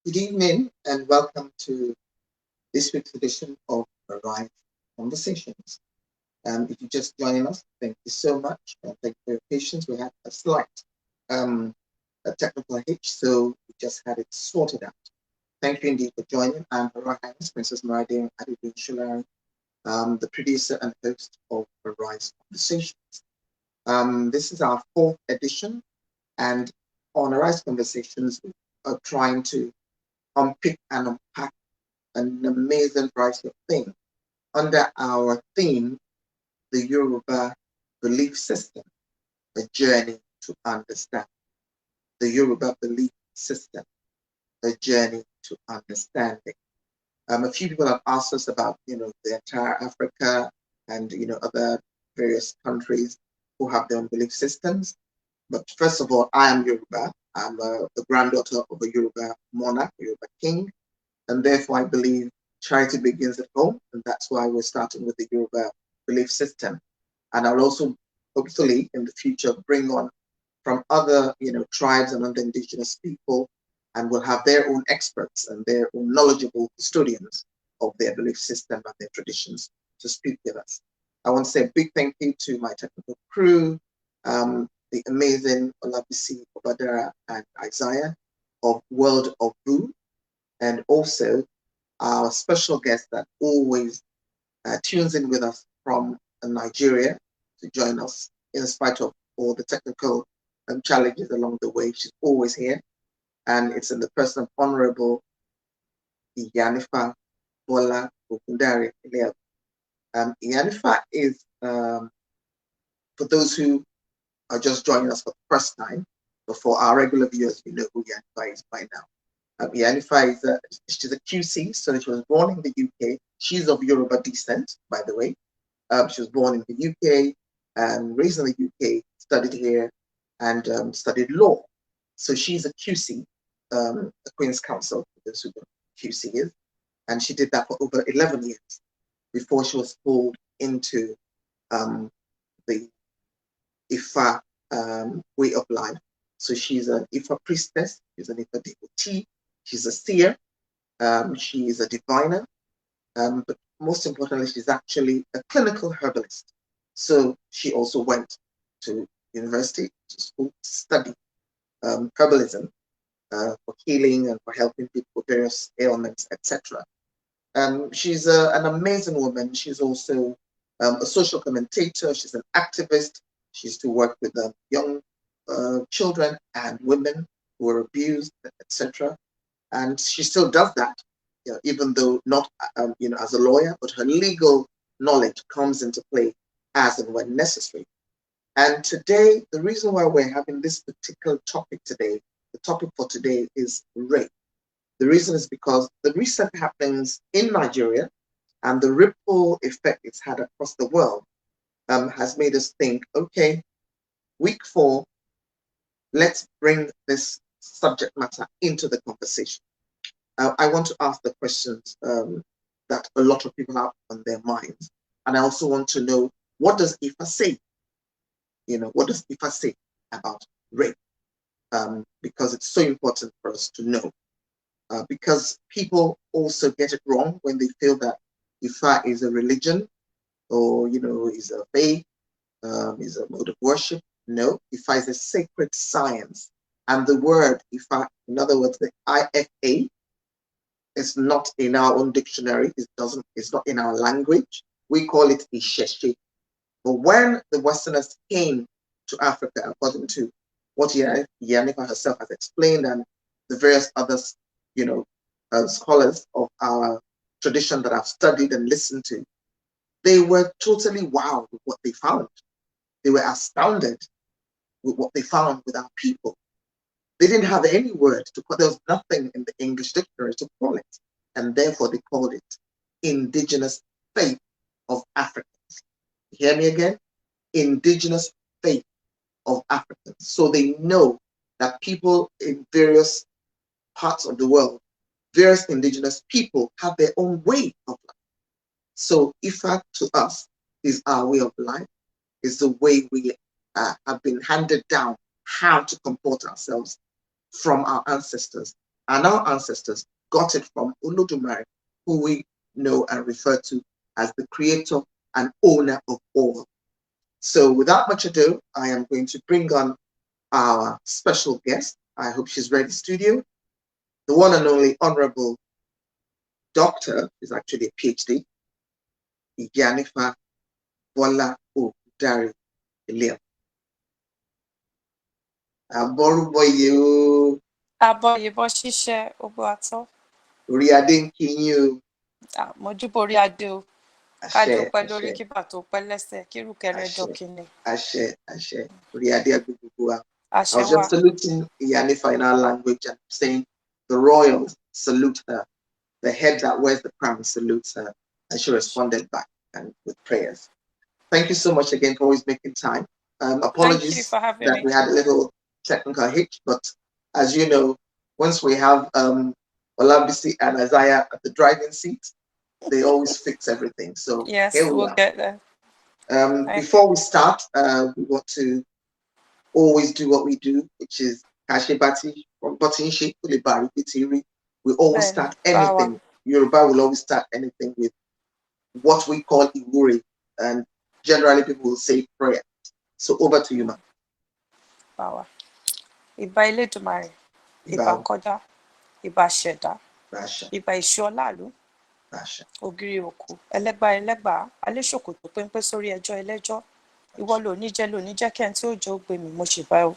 Good evening and welcome to this week's edition of Arize Conversations. If you're just joining us, thank you so much. Thank you for your patience. We had a slight um, a technical hitch, so we just had it sorted out. Thank you indeed for joining. I'm Hrh Princess Moradeun Adedoyin-Solarin, the producer and host of Arize Conversations. This is our fourth edition, and on Arize Conversations, we are trying to unpick and unpack an amazing variety of things under our theme, the Yoruba Belief System, a journey to understand. The Yoruba Belief System, a journey to understanding. A few people have asked us about, the entire Africa and, other various countries who have their own belief systems. But first of all, I am Yoruba. I'm the granddaughter of a Yoruba monarch, a Yoruba king. And therefore, I believe charity begins at home. And that's why we're starting with the Yoruba belief system. And I'll also, hopefully, in the future, bring on from other, tribes and other indigenous people, and will have their own experts and their own knowledgeable custodians of their belief system and their traditions to speak with us. I want to say a big thank you to my technical crew, the amazing Olabisi Obadara and Isaiah of World of Boo, and also our special guest that always tunes in with us from Nigeria to join us in spite of all the technical challenges along the way. She's always here, and it's in the person of Honorable Iyanifa Bola Ogundare Eleagu. Iyanifa is, for those who are just joining us for the first time, but for our regular viewers, you know who Iyanifa is by now. Iyanifa is she's a QC, so she was born in the UK. She's of Yoruba descent, by the way. She was born in the UK and raised in the UK, studied here, and studied law. So she's a QC, a Queen's Counsel, for those who know what QC is. And she did that for over 11 years before she was pulled into the Ifa way of life. So she's an Ifa priestess, she's an Ifa devotee, she's a seer, she is a diviner, but most importantly, she's actually a clinical herbalist. So she also went to university, to school, to study herbalism for healing and for helping people with various ailments, etc. She's an amazing woman. She's also a social commentator. She's an activist. She used to work with young children and women who are abused, etc. And she still does that, even though not, as a lawyer, but her legal knowledge comes into play as and when necessary. And today, the reason why we're having this particular topic today, the topic for today is rape. The reason is because the recent happenings in Nigeria and the ripple effect it's had across the world has made us think, okay, week 4, let's bring this subject matter into the conversation. I want to ask the questions that a lot of people have on their minds. And I also want to know, what does Ifa say? What does Ifa say about rape? Because it's so important for us to know. Because people also get it wrong when they feel that Ifa is a religion or, is a faith, is a mode of worship. No, Ifa is a sacred science. And the word Ifa, in other words, the IFA, is not in our own dictionary. It's not in our language. We call it Isheshe. But when the Westerners came to Africa, according to what Iyanifa herself has explained and the various other, scholars of our tradition that I've studied and listened to, they were totally wowed with what they found. They were astounded with what they found with our people. They didn't have any word to call. There was nothing in the English dictionary to call it, and therefore they called it indigenous faith of Africans. You hear me again? Indigenous faith of Africans. So they know that people in various parts of the world, various indigenous people, have their own way of life. So Ifa to us is our way of life, is the way we have been handed down how to comport ourselves from our ancestors. and our ancestors got it from Olodumare, who we know and refer to as the creator and owner of all. So without much ado, I am going to bring on our special guest. I hope she's ready, studio. The one and only Honorable Doctor, is actually a PhD, Iyanifa Bola Ogundare Eleagu. Àbọ̀rúbọyè o. Àbọ̀yè bọ́ ṣíṣẹ́ ogbó àtọ́. Orí adé ń kí yín o. Mojúbò orí adé o. Kájọ pẹ́ lórí kíbà tó pẹ́ lẹ́sẹ̀ kírùkẹrẹ dọ́kìnì. Àṣẹ, àṣẹ. Orí adé gbogbo wa. Àṣẹ I was just saluting Iyanifa in our language and saying the royals salute her. The head that wears the crown salutes her. And she responded back and with prayers. Thank you so much again for always making time. Apologies Thank you for having me. We had a little technical hitch, but as you know, once we have Olabisi and Isaiah at the driving seat, they always fix everything. So yes, we'll get there. Before we start, we want to always do what we do, which is we always start anything. Yoruba will always start anything with what we call Iwure, and generally people will say prayer. So over to you, ma'am. Bawa. Ìbà Elédùmarè, ìbà Kọ́dá, ìbà Ṣẹ̀dá, ìbà Ìṣọ́láàlú, Ògiri òkú, ẹlẹ́gbà, aléṣòkòtò péńpé sórí ẹjọ́ ẹlẹ́jọ́, ìwọ ló ní jẹ́ kẹ́ni tí ó jẹ́ ó gbé mi, mo ṣe bá o.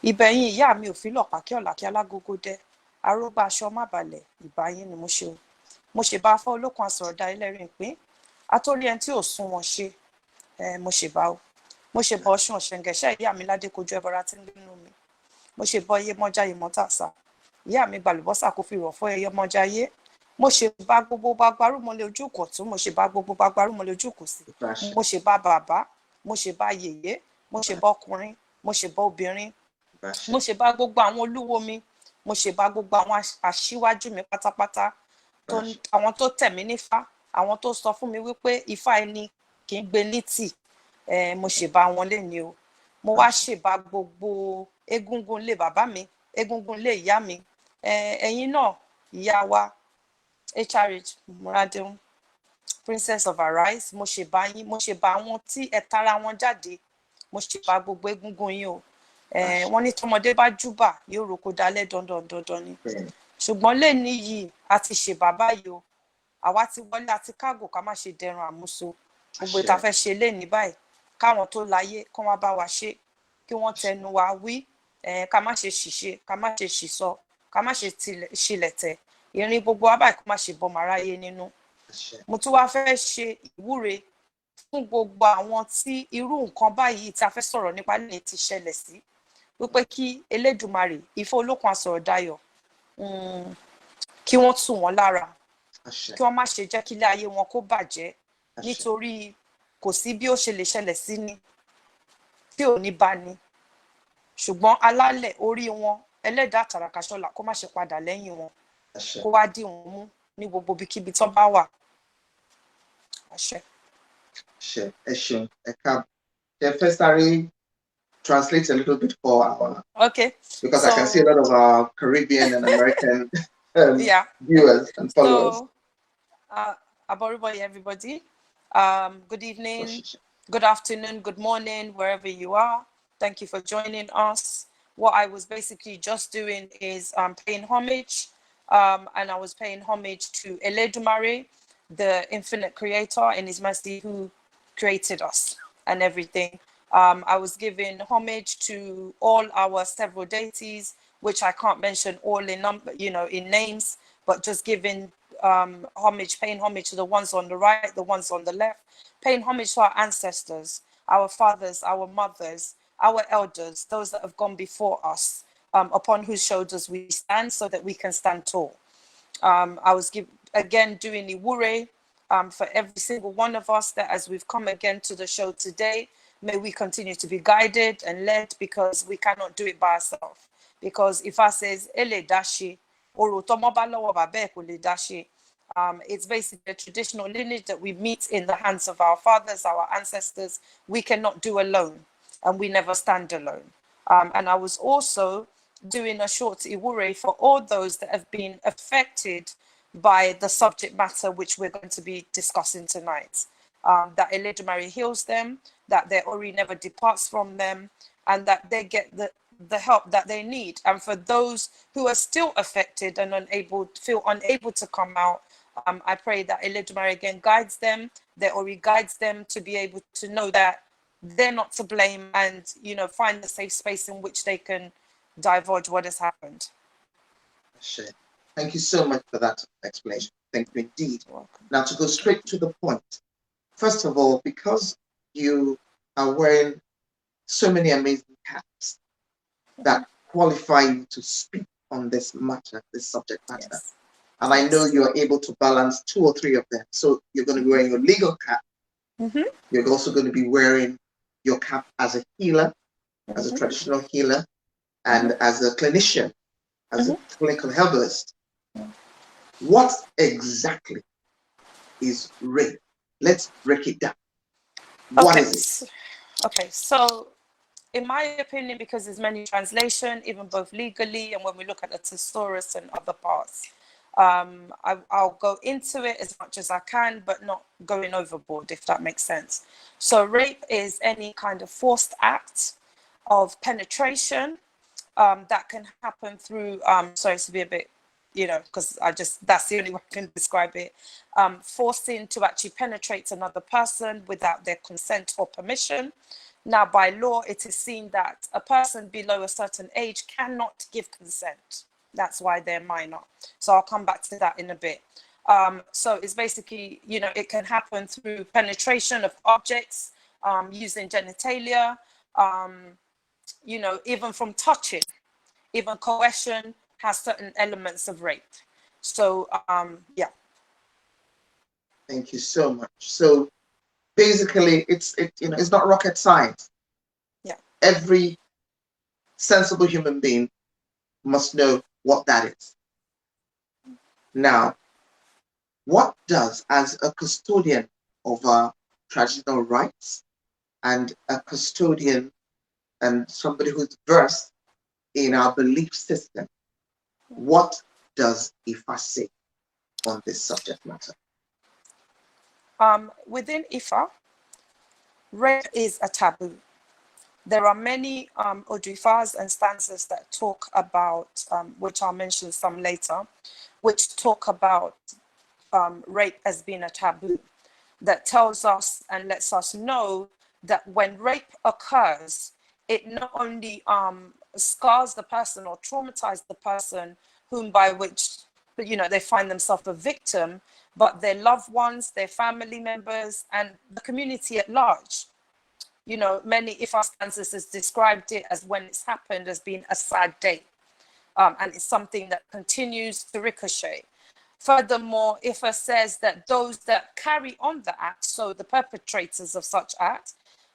Ìbẹ̀yìn ìyá mi ò fi lọ̀pá kí ọ̀là kí alágógó dẹ́, arógbá aṣọ má balẹ̀, ìbà yín ni mo ṣe o. Mo ṣe bá afọ́ olókun asọ̀rọ̀dá ẹlẹ́rìn ìpín, atórí ẹni tí ò sún wọn ṣe, mo ṣe bá o. Mo ṣe bọ ọṣun ọ̀ṣẹ̀ǹgẹ̀ṣẹ̀ ìyá mi ládé kojú ẹbọra tí ń gbé nínú mi. Mo ṣe bọ iye mọ́já yìí mọ́tàṣà. Ìyá mi gbàlùbọ́sà kó fi rọ̀ fọ́ ẹyẹ mọ́já yé. Mo ṣe bá gbogbo bá gbarúmọlẹ̀ ojú kò tún, mo ṣe bá gbogbo bá gbarúmọlẹ̀ ojú kò sí. Mo ṣe bá bàbá, mo ṣe bá yèyé, mo ṣe bá ọkùnrin, mo ṣe bá obìnrin. Mo ṣe bá gbogbo àwọn olúwo mi, mo ṣe bá gbogbo àwọn aṣíwájú mi pátápátá. Àwọn tó tẹ̀ mí nífá, àwọn tó sọ fún mi wípé ifá ẹni kì í gbé ní tì. Mo ṣe bá wọn léni o. Mo wá ṣe bá gbogbo egúngún ilé bàbá mi, egúngún ilé ìyá mi. Ẹ̀yin náà ìyá wa Hrh Moradeun Princess of Arize, mo ṣe bá yín, mo ṣe bá wọn tí ẹ tara wọn jáde, mo ṣe bá gbogbo egúngún yín o. Wọ́n ní tọmọdé bá júbà yóò roko dalẹ̀ dandan ni. Ṣùgbọ́n léni yìí a ti ṣe bàbá yìí o. Àwa ti wọlé àti kágò ká má ṣe dẹrùn àmúso. Gbogbo ìta fẹ́ ṣe léni báyìí. Káwọn tó láyé kán wá bá wa ṣe, kí wọ́n tẹnu wa wí, ká má ṣe ṣìṣe, ká má ṣe ṣìsọ, ká má ṣe ṣìlẹ̀tẹ̀, ìrìn gbogbo wa báyìí kó má ṣe bọ́mọ aráyé nínú. Mo tún wá fẹ́ ṣe ìwúre fún gbogbo àwọn tí irú nǹkan báyìí tí a fẹ́ sọ̀rọ̀ nípa lè ti ṣẹlẹ̀ sí, wípé kí Elédùmarè Ifá olókun asọ̀rọ̀dayọ̀ kí wọ́n tù wọ́n lára, kí wọ́n má ṣe jẹ́ kí ilé ayé wọn kó bàjẹ́, nítorí kò sí bí ó ṣe lè ṣẹlẹ̀ sí ni tí ò ní bá ní. Ṣùgbọ́n alálẹ̀ orí wọn ẹlẹ́dàá tàràkàṣọ́là kó má ṣe padà lẹ́yìn wọn, kó wá dì wọ́n mú ní gbogbo ibikíbi tó bá wà. Àṣẹ. Ẹ ṣeun, ẹ káàbọ̀. First, translate a little bit for our, okay, because I can see a lot of our Caribbean and American viewers and followers. So, Aboruboi, everybody. Good evening, good afternoon, good morning, wherever you are. Thank you for joining us. What I was basically just doing is paying homage, and I was paying homage to Eledumare, the infinite creator in his mercy who created us and everything. I was giving homage to all our several deities, which I can't mention all in number, in names, but just giving homage, paying homage to the ones on the right, the ones on the left, paying homage to our ancestors, our fathers, our mothers, our elders, those that have gone before us, upon whose shoulders we stand so that we can stand tall. I was again doing Iwure for every single one of us, that as we've come again to the show today, may we continue to be guided and led, because we cannot do it by ourselves. Because if I says, Ele dashi, it's basically a traditional lineage that we meet in the hands of our fathers, our ancestors. We cannot do alone, and we never stand alone. And I was also doing a short iwure for all those that have been affected by the subject matter which we're going to be discussing tonight. That Eledumare heals them, that their Ori never departs from them, and that they get the help that they need. And for those who are still affected and feel unable to come out, I pray that Eledumare again guides them, their Ori guides them to be able to know that they're not to blame, and find a safe space in which they can divulge what has happened. Thank you so much for that explanation. Thank you indeed. Now, to go straight to the point, first of all, because you are wearing so many amazing caps that qualify you to speak on this matter, this subject matter, yes. And I know you're able to balance 2 or 3 of them. So you're going to be wearing your legal cap. You're also going to be wearing your cap as a healer, as a traditional healer, and as a clinician, as a clinical herbalist. What exactly is rape? Let's break it down. What is it? Okay, so in my opinion, because there's many translations, even both legally and when we look at the thesaurus and other parts, I'll go into it as much as I can, but not going overboard, if that makes sense. So rape is any kind of forced act of penetration that can happen through, sorry to be a bit, because that's the only way I can describe it, forcing to actually penetrate another person without their consent or permission. Now, by law, it is seen that a person below a certain age cannot give consent. That's why they're minor. So I'll come back to that in a bit. So it's basically, it can happen through penetration of objects, using genitalia, even from touching, even coercion has certain elements of rape. So, yeah. Thank you so much. So basically, it's not rocket science. Yeah. Every sensible human being must know what that is. Now, what does, as a custodian of our traditional rights and a custodian and somebody who's versed in our belief system, what does Ifa say on this subject matter? Within Ifa, rape is a taboo. There are many Odufas and stanzas that talk about, which I'll mention some later, which talk about rape as being a taboo, that tells us and lets us know that when rape occurs, it not only scars the person or traumatizes the person by which they find themselves a victim, but their loved ones, their family members, and the community at large. Many Ifa stanzas has described it as, when it's happened, as being a sad day. And it's something that continues to ricochet. Furthermore, Ifa says that those that carry on the act, so the perpetrators of such act,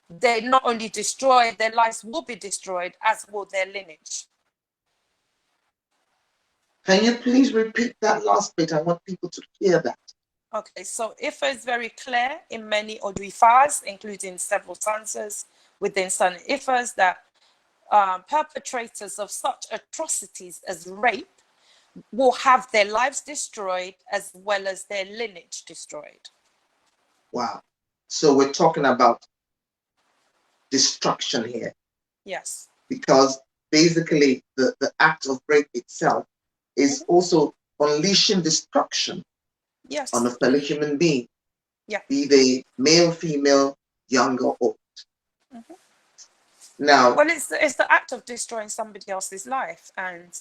they not only destroy, their lives will be destroyed, as will their lineage. Can you please repeat that last bit? I want people to hear that. Okay, so Ifa is very clear in many Odu Ifas, including several stanzas within some Ifas, that perpetrators of such atrocities as rape will have their lives destroyed as well as their lineage destroyed. Wow. So we're talking about destruction here. Yes. Because basically the act of rape itself is also unleashing destruction on a fellow human being, be they male, female, young or old. Now, well, it's the act of destroying somebody else's life, and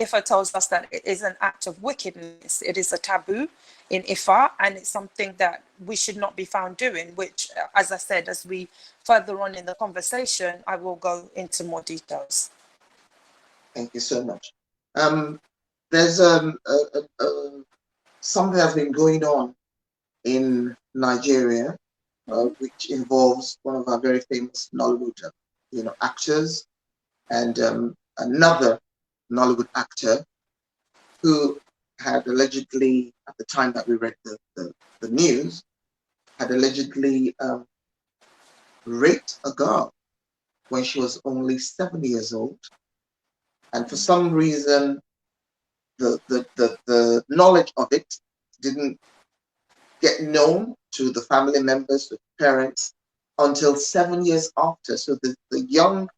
Ifa tells us that it is an act of wickedness. It is a taboo in Ifa, and it's something that we should not be found doing, which, as I said, as we further on in the conversation, I will go into more details. Thank you so much. There's something that's been going on in Nigeria, which involves one of our very famous Nollywood, actors, and another Nollywood actor who had allegedly, at the time that we read the news, had allegedly raped a girl when she was only 7 years old, And for some reason, the knowledge of it didn't get known to the family members, to the parents, until 7 years after. So the young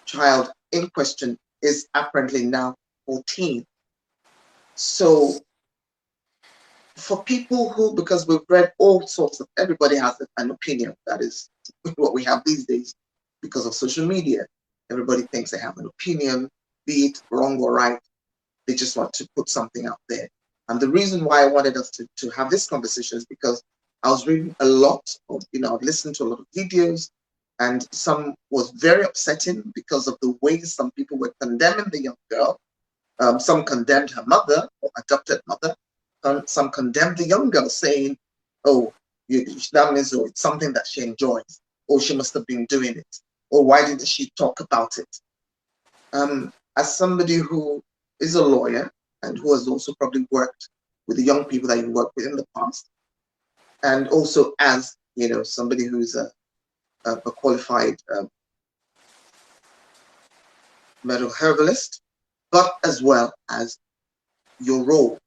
child in question is apparently now 14. So for people who, because we've read all sorts of, everybody has an opinion. That is what we have these days because of social media. Everybody thinks they have an opinion, be it wrong or right. They just want to put something out there. And the reason why I wanted us to have this conversation is because I was reading a lot of, I've listened to a lot of videos, and some was very upsetting because of the way some people were condemning the young girl. Some condemned her mother or adopted mother. Some condemned the young girl, saying, oh, that means it's something that she enjoys, or she must have been doing it, or why didn't she talk about it? As somebody who is a lawyer and who has also probably worked with the young people that you worked with in the past, and also as somebody who's a qualified medical herbalist, but as well as your role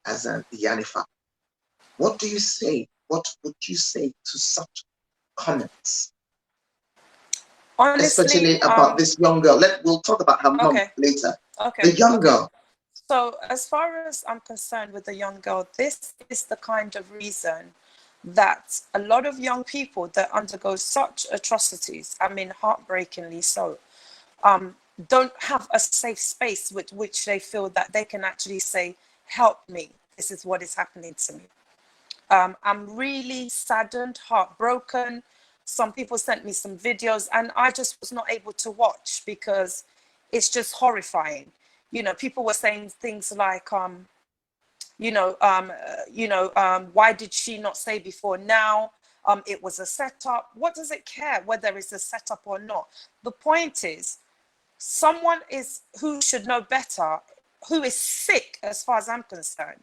as an Iyanifa. What do you say? What would you say to such comments? Honestly, especially about this young girl. We'll talk about her mom later. The young girl. So as far as I'm concerned with the young girl, this is the kind of reason that a lot of young people that undergo such atrocities, I mean, heartbreakingly so, don't have a safe space with which they feel that they can actually say, help me, this is what is happening to me. I'm really saddened, heartbroken. Some people sent me some videos and I just was not able to watch because it's just horrifying. People were saying things like, why did she not say before now? It was a setup. What does it care whether it's a setup or not? The point is, someone who should know better, who is sick as far as I'm concerned,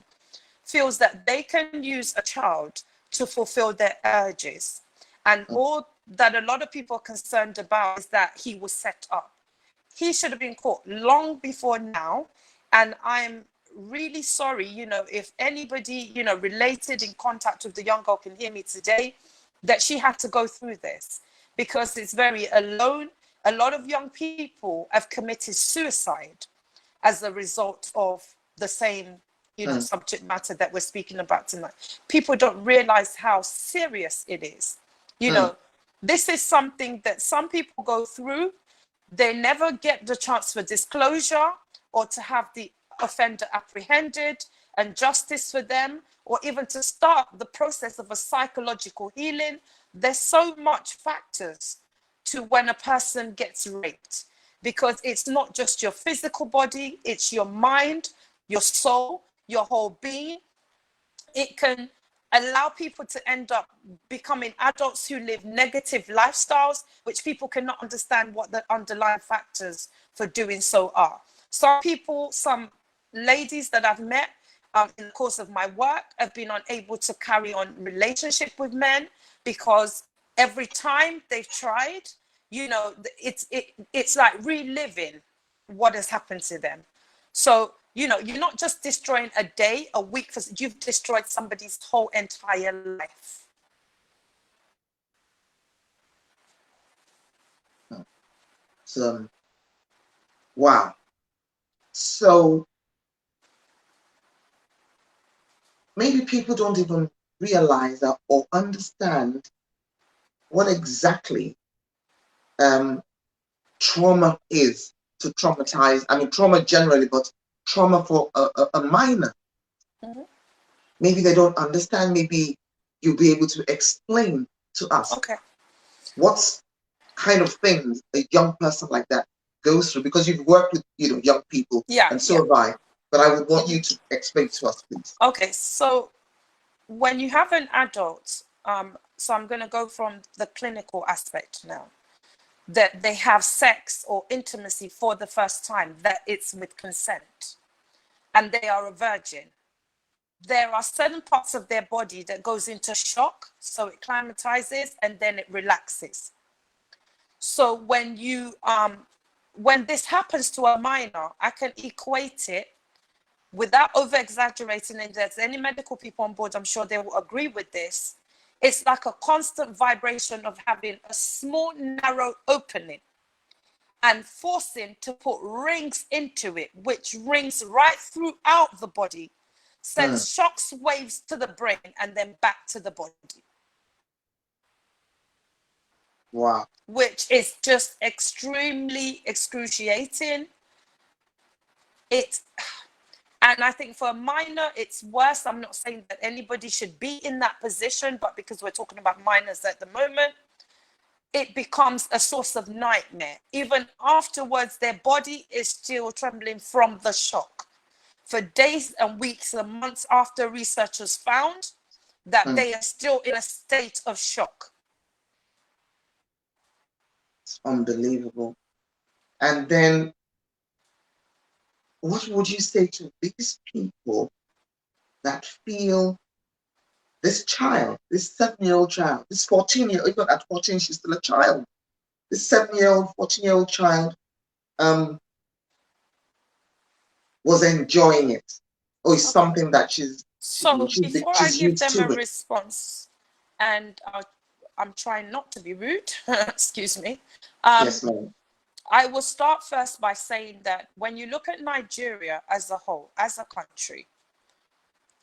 feels that they can use a child to fulfill their urges. And all that a lot of people are concerned about is that he was set up. He should have been caught long before now. And I'm really sorry, if anybody, related in contact with the young girl can hear me today, that she had to go through this because it's very alone. A lot of young people have committed suicide as a result of the same subject matter that we're speaking about tonight. People don't realize how serious it is. This is something that some people go through. They never get the chance for disclosure or to have the offender apprehended and justice for them, or even to start the process of a psychological healing. There's so much factors to when a person gets raped, because it's not just your physical body, it's your mind, your soul, your whole being. It can allow people to end up becoming adults who live negative lifestyles, which people cannot understand what the underlying factors for doing so are. Some ladies that I've met in the course of my work have been unable to carry on relationship with men because every time they've tried, it's like reliving what has happened to them. So, you're not just destroying a day, a week, you've destroyed somebody's whole entire life. So, wow. So, maybe people don't even realize that or understand what exactly trauma is to traumatize. I mean, trauma generally, but trauma for a minor. Mm-hmm. Maybe they don't understand. Maybe you'll be able to explain to us what kind of things a young person like that goes through, because you've worked with young people, and so have I. But I would want you to explain to us, please. Okay, so when you have an adult, so I'm going to go from the clinical aspect now, that they have sex or intimacy for the first time, that it's with consent, and they are a virgin. There are certain parts of their body that goes into shock, so it climatizes and then it relaxes. So when you when this happens to a minor, I can equate it without over exaggerating. And there's any medical people on board, I'm sure they will agree with this. It's like a constant vibration of having a small, narrow opening and forcing to put rings into it, which rings right throughout the body, sends shocks waves to the brain and then back to the body. Wow. Which is just extremely excruciating. And I think for a minor, it's worse. I'm not saying that anybody should be in that position, but because we're talking about minors at the moment, it becomes a source of nightmare. Even afterwards, their body is still trembling from the shock. For days and weeks and months after, researchers found that they are still in a state of shock. It's unbelievable. And then, what would you say to these people that feel this child, this 7-year-old child, this 14-year-old, even at 14, she's still a child. This 7-year-old, 14-year-old child was enjoying it. Or it's something that she's before I give them a it. response, and I'm trying not to be rude, excuse me. Yes, ma'am. I will start first by saying that when you look at Nigeria as a whole, as a country,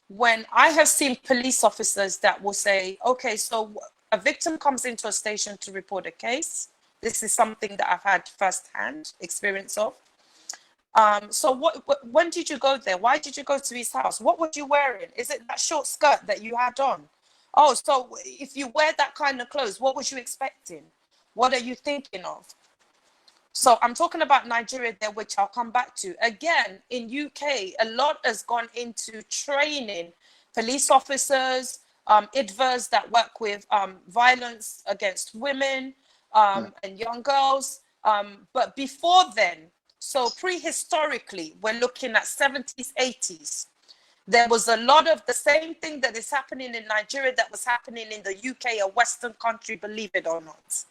when I have seen police officers that will say, okay, so a victim comes into a station to report a case. This is something that I've had firsthand experience of. So when did you go there? Why did you go to his house? What were you wearing? Is it that short skirt that you had on? Oh, so if you wear that kind of clothes, what was you expecting? What are you thinking of? So I'm talking about Nigeria there, which I'll come back to. Again, in UK, a lot has gone into training police officers, IDVAs that work with violence against women and young girls. But before then, so prehistorically, we're looking at 70s, 80s. There was a lot of the same thing that is happening in Nigeria that was happening in the UK, a Western country, believe it or not.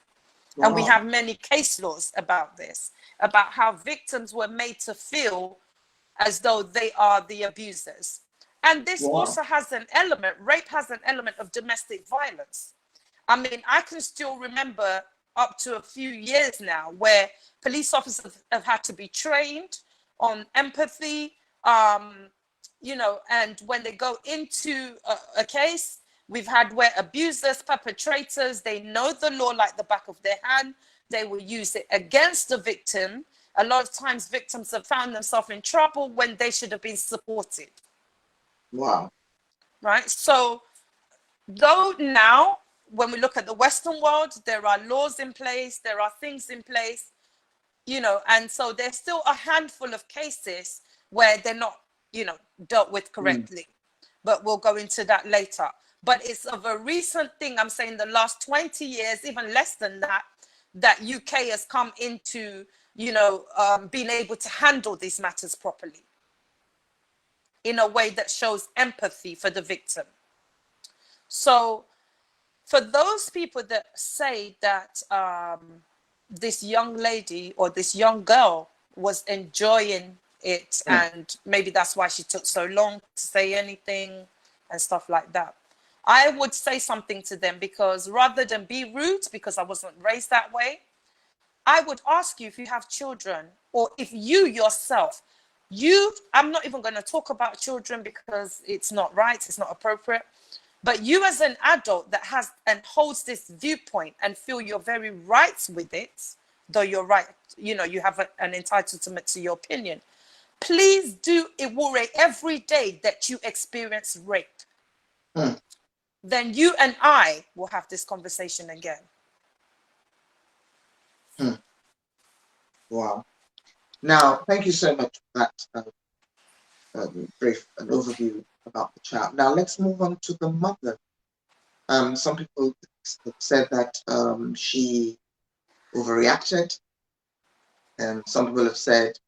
Wow. And we have many case laws about this, about how victims were made to feel as though they are the abusers. And this also has an element, rape has an element of domestic violence. I mean, I can still remember up to a few years now where police officers have had to be trained on empathy, you know, and when they go into a case, we've had where abusers, perpetrators, they know the law like the back of their hand. They will use it against the victim. A lot of times victims have found themselves in trouble when they should have been supported. Wow. Right? So, though now, when we look at the Western world, there are laws in place, there are things in place, you know, and so there's still a handful of cases where they're not, you know, dealt with correctly. But we'll go into that later. But it's of a recent thing, I'm saying the last 20 years, even less than that, that UK has come into, you know, being able to handle these matters properly in a way that shows empathy for the victim. So for those people that say that this young lady or this young girl was enjoying it, and maybe that's why she took so long to say anything and stuff like that, I would say something to them, because rather than be rude, because I wasn't raised that way, I would ask you if you have children, or if you yourself, I'm not even going to talk about children because it's not right, it's not appropriate, but you as an adult that has and holds this viewpoint and feel you're very right with it, though you're right, you know, you have an entitlement to your opinion, please do Iwure every day that you experience rape. Then you and I will have this conversation again. Wow. Now, thank you so much for that brief overview about the child. Now, let's move on to the mother. Some people have said that she overreacted, and some people have said,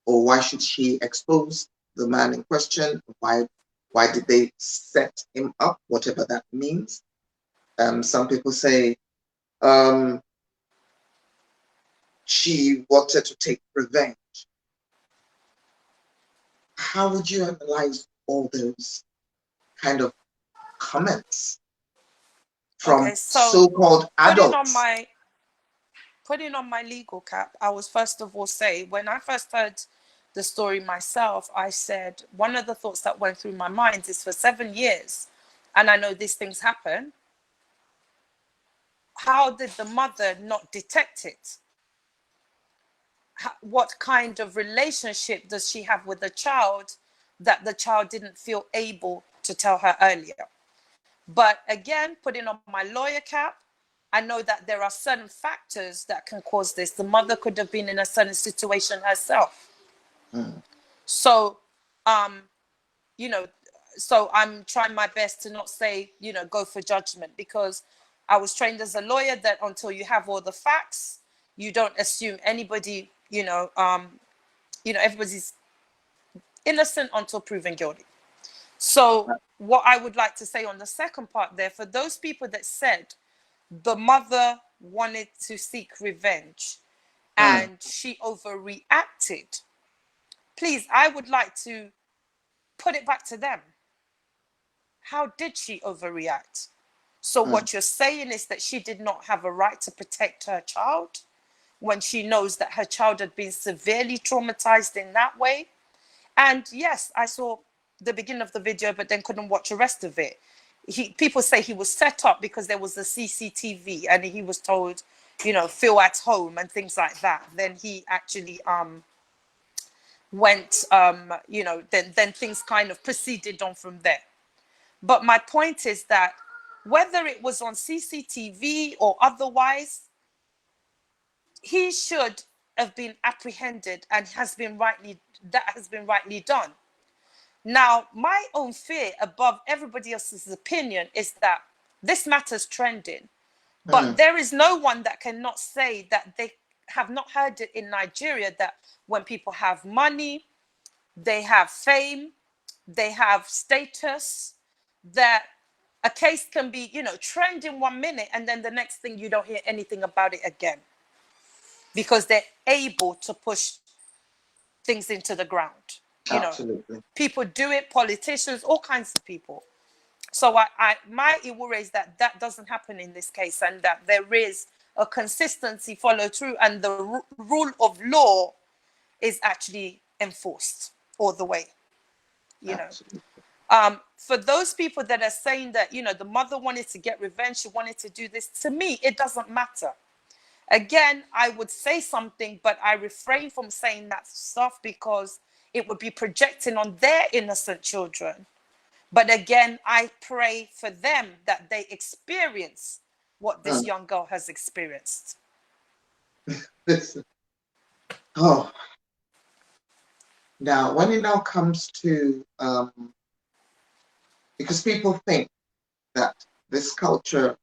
"Oh, why should she expose the man in question? Why did they set him up? Whatever that means." Some people say she wanted to take revenge. How would you analyze all those kind of comments from so-called adults? Putting on my legal cap, I was first of all say, when I first heard the story myself, I said, one of the thoughts that went through my mind is for 7 years, and I know these things happen, how did the mother not detect it? What kind of relationship does she have with the child that the child didn't feel able to tell her earlier? But again, putting on my lawyer cap, I know that there are certain factors that can cause this. The mother could have been in a certain situation herself. So, you know, so I'm trying my best to not say, you know, go for judgment, because I was trained as a lawyer that until you have all the facts, you don't assume anybody, everybody's innocent until proven guilty. So what I would like to say on the second part there, for those people that said the mother wanted to seek revenge and she overreacted, please, I would like to put it back to them. How did she overreact? So what you're saying is that she did not have a right to protect her child when she knows that her child had been severely traumatized in that way. And yes, I saw the beginning of the video, but then couldn't watch the rest of it. People say he was set up because there was a CCTV and he was told, you know, feel at home and things like that. Then he actually went, then things kind of proceeded on from there. But my point is that whether it was on CCTV or otherwise, he should have been apprehended and has been rightly done. Now, my own fear above everybody else's opinion is that this matter's trending, but there is no one that cannot say that they have not heard it in Nigeria, that when people have money, they have fame, they have status, that a case can be, you know, trending 1 minute and then the next thing you don't hear anything about it again, because they're able to push things into the ground. You know, people do it, politicians, all kinds of people. So my Iwure is that that doesn't happen in this case, and that there is a consistency follow through, and the rule of law is actually enforced all the way. You know, for those people that are saying that, you know, the mother wanted to get revenge, she wanted to do this, to me, it doesn't matter. Again, I would say something, but I refrain from saying that stuff because it would be projecting on their innocent children. But again, I pray for them that they experience what this young girl has experienced. Oh, now when it now comes to, because people think that this culture,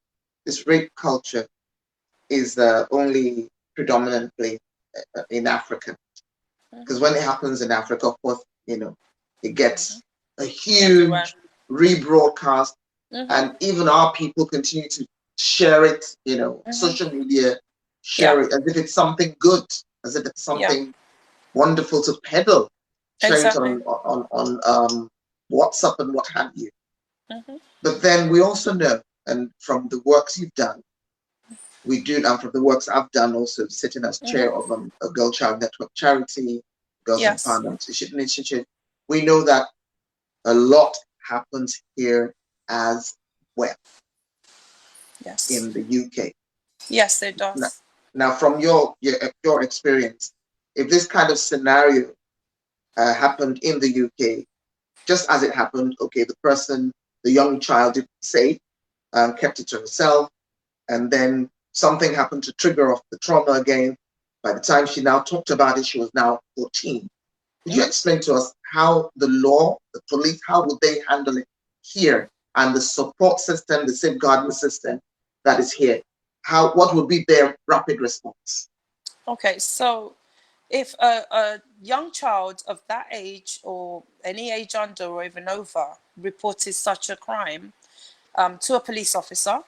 this rape culture, is only predominantly in Africa. Because when it happens in Africa, of course, you know, it gets a huge rebroadcast, and even our people continue to share it, you know, social media, share it as if it's something good, as if it's something wonderful to peddle, sharing it on WhatsApp and what have you. But then we also know, and from the works you've done, we do, and from the works I've done also, sitting as chair of a Girl Child Network charity, Girls Empowerment Initiative, we know that a lot happens here as well. In the UK. Yes, it does. Now from your experience, if this kind of scenario happened in the UK, just as it happened, okay, the young child didn't say, kept it to herself, and then something happened to trigger off the trauma again. By the time she now talked about it, she was now 14. Could you explain to us how the law, the police, how would they handle it here, and the support system, the safeguarding system that is here? What would be their rapid response? Okay, so if a young child of that age, or any age under or even over, reported such a crime to a police officer,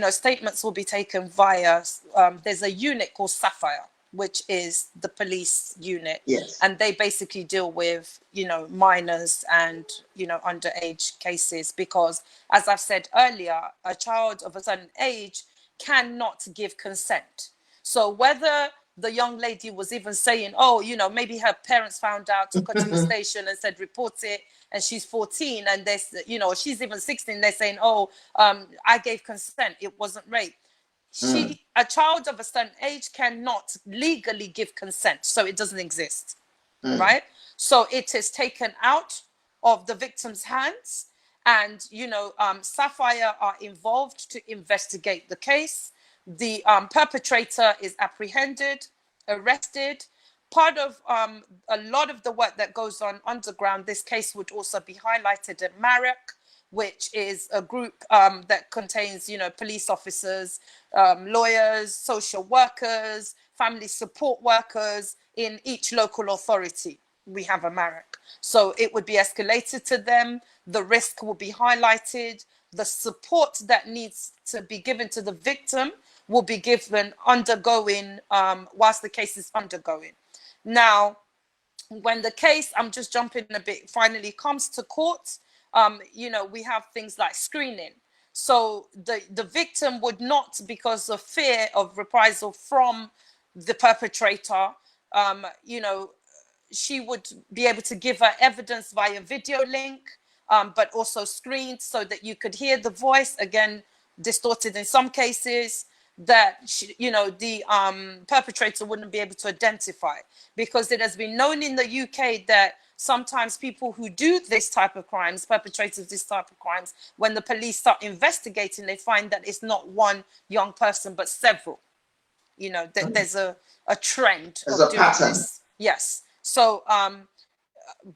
statements will be taken via, there's a unit called Sapphire, which is the police unit. Yes. And they basically deal with, minors and, underage cases, because as I've said earlier, a child of a certain age cannot give consent. So whether the young lady was even saying, oh, maybe her parents found out, took her to the station and said, report it, and she's 14 and there's, she's even 16, they're saying, oh, I gave consent, it wasn't rape. A child of a certain age cannot legally give consent, so it doesn't exist, right? So it is taken out of the victim's hands, and Sapphire are involved to investigate the case. The perpetrator is apprehended, arrested. Part of a lot of the work that goes on underground, this case would also be highlighted at Marek, which is a group that contains, police officers, lawyers, social workers, family support workers in each local authority. We have a Marek. So it would be escalated to them. The risk will be highlighted. The support that needs to be given to the victim will be given whilst the case is undergoing. Now, when the case, I'm just jumping a bit, finally comes to court, we have things like screening. So the victim would not, because of fear of reprisal from the perpetrator, she would be able to give her evidence via video link, but also screened so that you could hear the voice, again, distorted in some cases, that the perpetrator wouldn't be able to identify, because it has been known in the UK that sometimes people who do this type of crimes, perpetrators of this type of crimes, when the police start investigating, they find that it's not one young person but several. There's a trend of doing pattern. this. Yes. So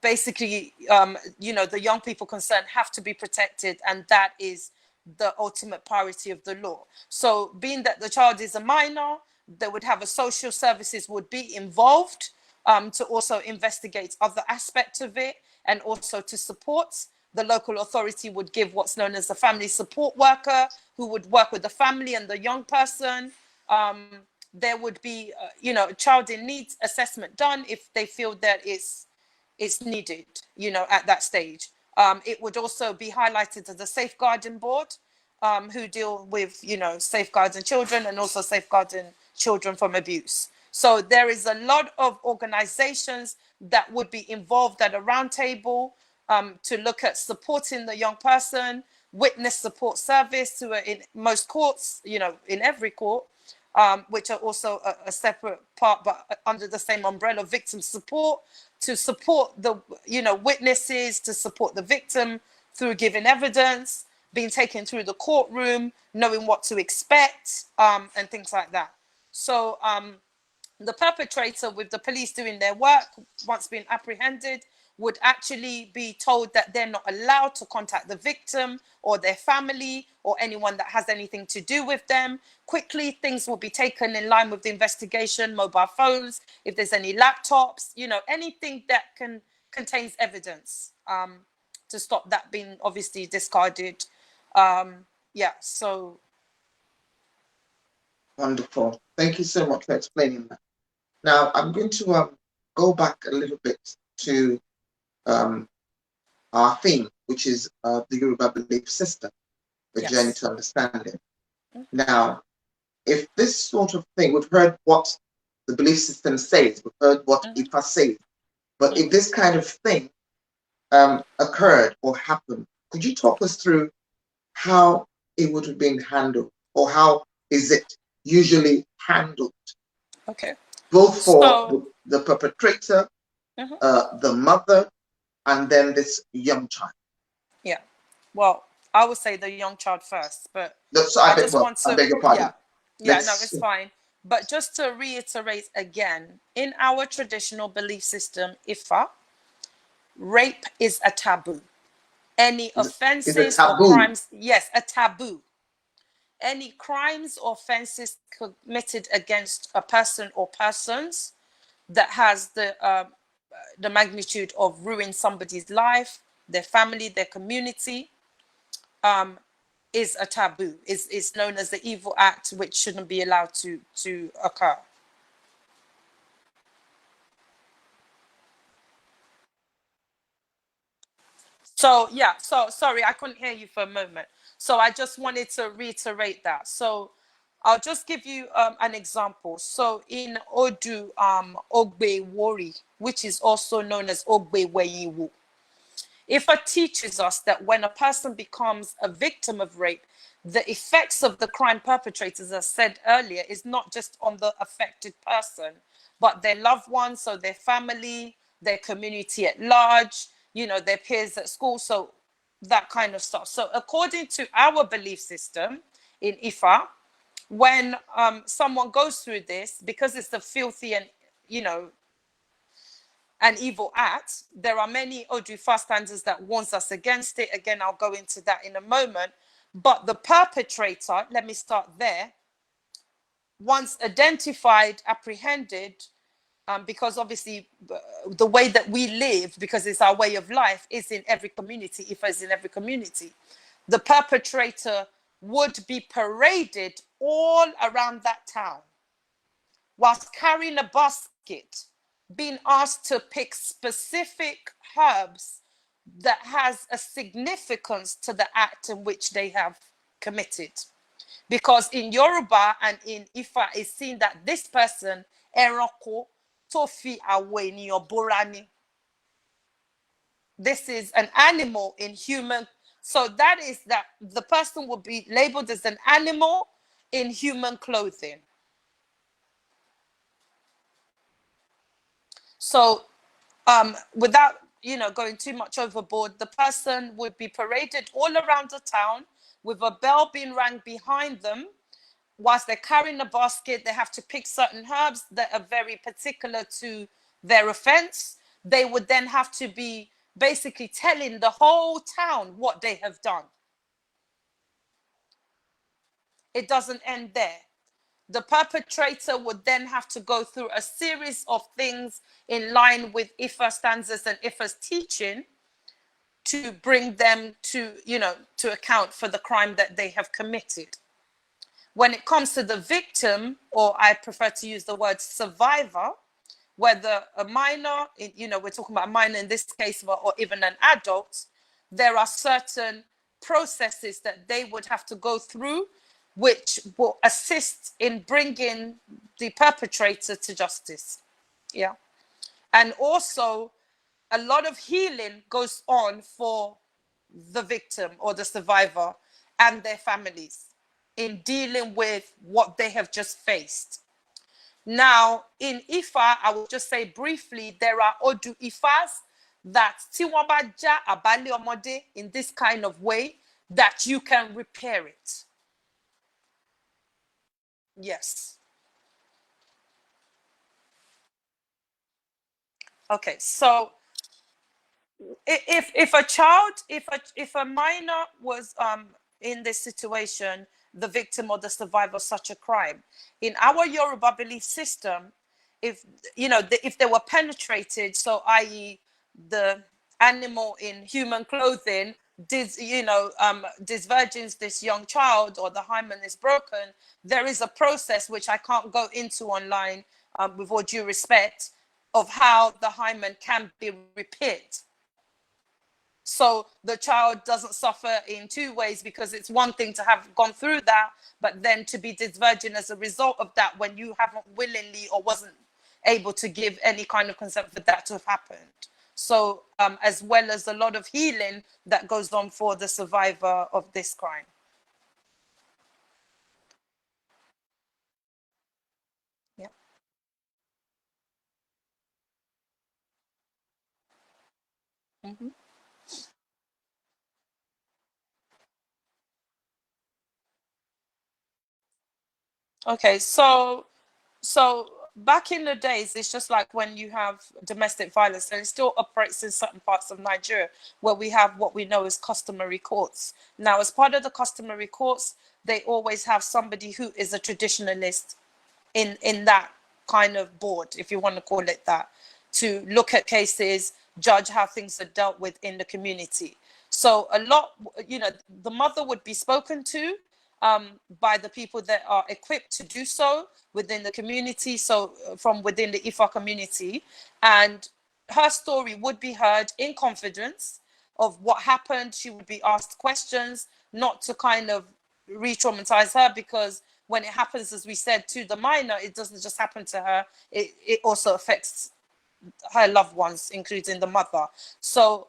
basically, the young people concerned have to be protected, and that is the ultimate priority of the law. So being that the child is a minor, they would have a social services would be involved to also investigate other aspects of it, and also to support. The local authority would give what's known as a family support worker, who would work with the family and the young person. There would be, a child in needs assessment done if they feel that it's needed, at that stage. It would also be highlighted as a safeguarding board, who deal with, safeguarding children and also safeguarding children from abuse. So there is a lot of organizations that would be involved at a round table to look at supporting the young person, witness support service who are in most courts, in every court, which are also a separate part, but under the same umbrella, victim support, to support the, witnesses, to support the victim through giving evidence, being taken through the courtroom, knowing what to expect, and things like that. So the perpetrator, with the police doing their work, once being apprehended, would actually be told that they're not allowed to contact the victim or their family or anyone that has anything to do with them. Quickly, things will be taken in line with the investigation, mobile phones, if there's any laptops, anything that contains evidence, to stop that being obviously discarded. So. Wonderful. Thank you so much for explaining that. Now, I'm going to go back a little bit to our theme, which is the Yoruba belief system, the journey to understanding. Now, if this sort of thing, we've heard what the belief system says, we've heard what Ifa says, but if this kind of thing occurred or happened, could you talk us through how it would have been handled, or how is it usually handled? Okay. Both for the perpetrator, the mother, and then this young child. Yeah. Well, I would say the young child first, but I beg your pardon. No, it's fine. But just to reiterate again, in our traditional belief system, Ifa, rape is a taboo. Any offenses or crimes, yes, a taboo. Any crimes or offenses committed against a person or persons that has the magnitude of ruining somebody's life, their family, their community, is a taboo, is known as the evil act, which shouldn't be allowed to occur. So yeah, so sorry, I couldn't hear you for a moment. So I just wanted to reiterate that. So I'll just give you an example. So in Odu, Ogbe Wori, which is also known as Ogbe Weyiwu, Ifa teaches us that when a person becomes a victim of rape, the effects of the crime perpetrators, as said earlier, is not just on the affected person, but their loved ones, so their family, their community at large, you know, their peers at school, so that kind of stuff. So according to our belief system in Ifa, when someone goes through this, because it's a filthy and, you know, an evil act, there are many Odu fast standards that warns us against it. Again, I'll go into that in a moment. But the perpetrator, let me start there, once identified, apprehended, because obviously the way that we live, because it's our way of life, is in every community, if it's in every community. The perpetrator would be paraded all around that town whilst carrying a basket, being asked to pick specific herbs that has a significance to the act in which they have committed. Because in Yoruba and in Ifa, it's seen that this person, Eroko, Tofi Aweni Borani. This is an animal in human. So that is that the person will be labeled as an animal in human clothing. So without, you know, going too much overboard, the person would be paraded all around the town with a bell being rang behind them. Whilst they're carrying a basket, they have to pick certain herbs that are very particular to their offense. They would then have to be basically telling the whole town what they have done. It doesn't end there. The perpetrator would then have to go through a series of things in line with Ifa stanzas and Ifa's teaching to bring them to, you know, to account for the crime that they have committed. When it comes to the victim, or I prefer to use the word survivor, whether a minor, you know, we're talking about a minor in this case, or even an adult, there are certain processes that they would have to go through, which will assist in bringing the perpetrator to justice. Yeah. And also, a lot of healing goes on for the victim or the survivor and their families in dealing with what they have just faced. Now, in Ifa, I will just say briefly, there are Odu Ifas that Tiwabaja Abali Omode in this kind of way that you can repair it. Yes. Okay, so if a child, if a minor was in this situation, the victim or the survivor of such a crime, in our Yoruba belief system, if you know if they were penetrated, so i.e. the animal in human clothing disvirgins this young child, or the hymen is broken, there is a process which I can't go into online, with all due respect, of how the hymen can be repaired. So the child doesn't suffer in two ways, because it's one thing to have gone through that, but then to be disvirgin as a result of that when you haven't willingly or wasn't able to give any kind of consent for that to have happened. So as well as a lot of healing that goes on for the survivor of this crime. Yeah. Mm-hmm. Okay, so back in the days, it's just like when you have domestic violence, and it still operates in certain parts of Nigeria where we have what we know as customary courts. Now, as part of the customary courts, they always have somebody who is a traditionalist in that kind of board, if you want to call it that, to look at cases, judge how things are dealt with in the community. So a lot, the mother would be spoken to by the people that are equipped to do so within the community, so from within the Ifa community, and her story would be heard in confidence of what happened. She would be asked questions, not to kind of re-traumatize her, because when it happens, as we said, to the minor, it doesn't just happen to her, it also affects her loved ones, including the mother. So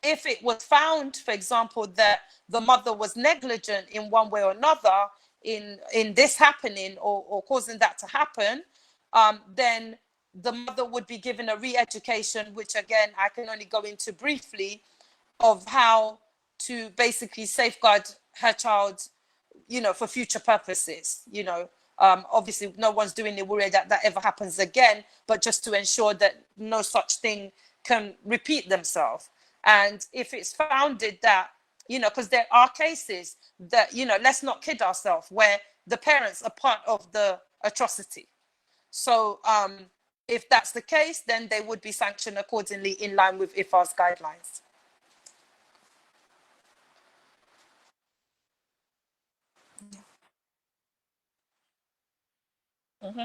if it was found, for example, that the mother was negligent in one way or another in this happening, or causing that to happen, then the mother would be given a re-education, which again I can only go into briefly, of how to basically safeguard her child, for future purposes. Obviously no one's doing the worry that ever happens again, but just to ensure that no such thing can repeat themselves. And if it's founded that, because there are cases that, let's not kid ourselves, where the parents are part of the atrocity. So if that's the case, then they would be sanctioned accordingly in line with IFA's guidelines. Mm-hmm.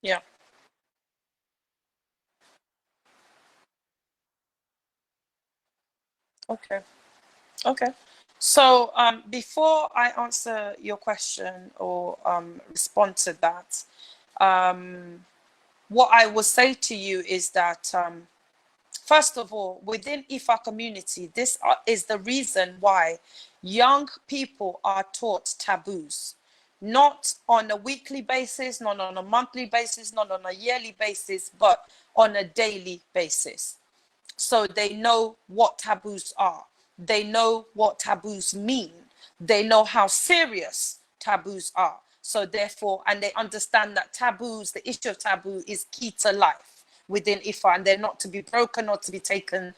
Yeah. Okay. Okay. So before I answer your question or respond to that, what I will say to you is that, first of all, within Ifa community, this is the reason why young people are taught taboos, not on a weekly basis, not on a monthly basis, not on a yearly basis, but on a daily basis. So they know what taboos are. They know what taboos mean. They know how serious taboos are. So therefore, and they understand that taboos, the issue of taboo is key to life within Ifa, and they're not to be broken or to be taken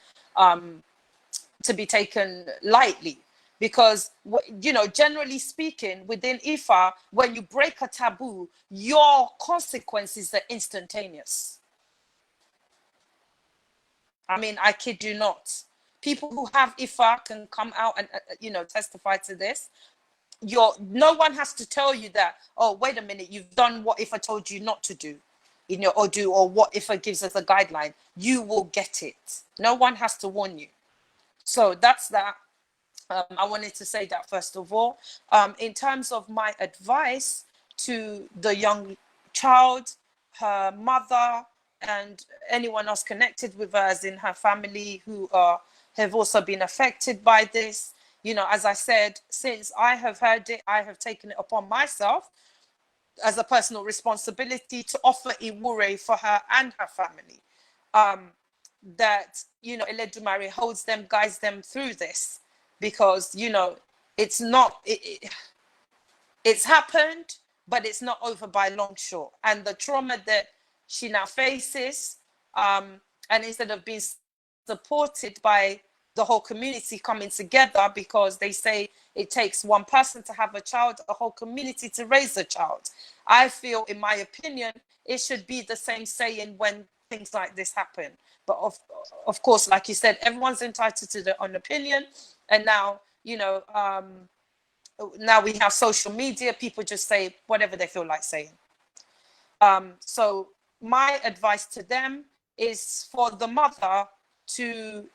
lightly. Because, generally speaking, within Ifa, when you break a taboo, your consequences are instantaneous. I mean, I kid you not. People who have Ifa can come out and, testify to this. No one has to tell you that, oh, wait a minute, you've done what Ifa told you not to do, or what Ifa gives us a guideline. You will get it. No one has to warn you. So that's that. I wanted to say that first of all. In terms of my advice to the young child, her mother, and anyone else connected with her, as in her family, who have also been affected by this. As I said, since I have heard it, I have taken it upon myself as a personal responsibility to offer Iwure for her and her family. That, Eledumare holds them, guides them through this, because, it's not, it's happened, but it's not over by long shot. And the trauma that she now faces, and instead of being supported by the whole community coming together, because they say it takes one person to have a child, a whole community to raise a child. I feel, in my opinion, it should be the same saying when things like this happen. But of course, like you said, everyone's entitled to their own opinion. And now, now we have social media, people just say whatever they feel like saying. So my advice to them is for the mother to,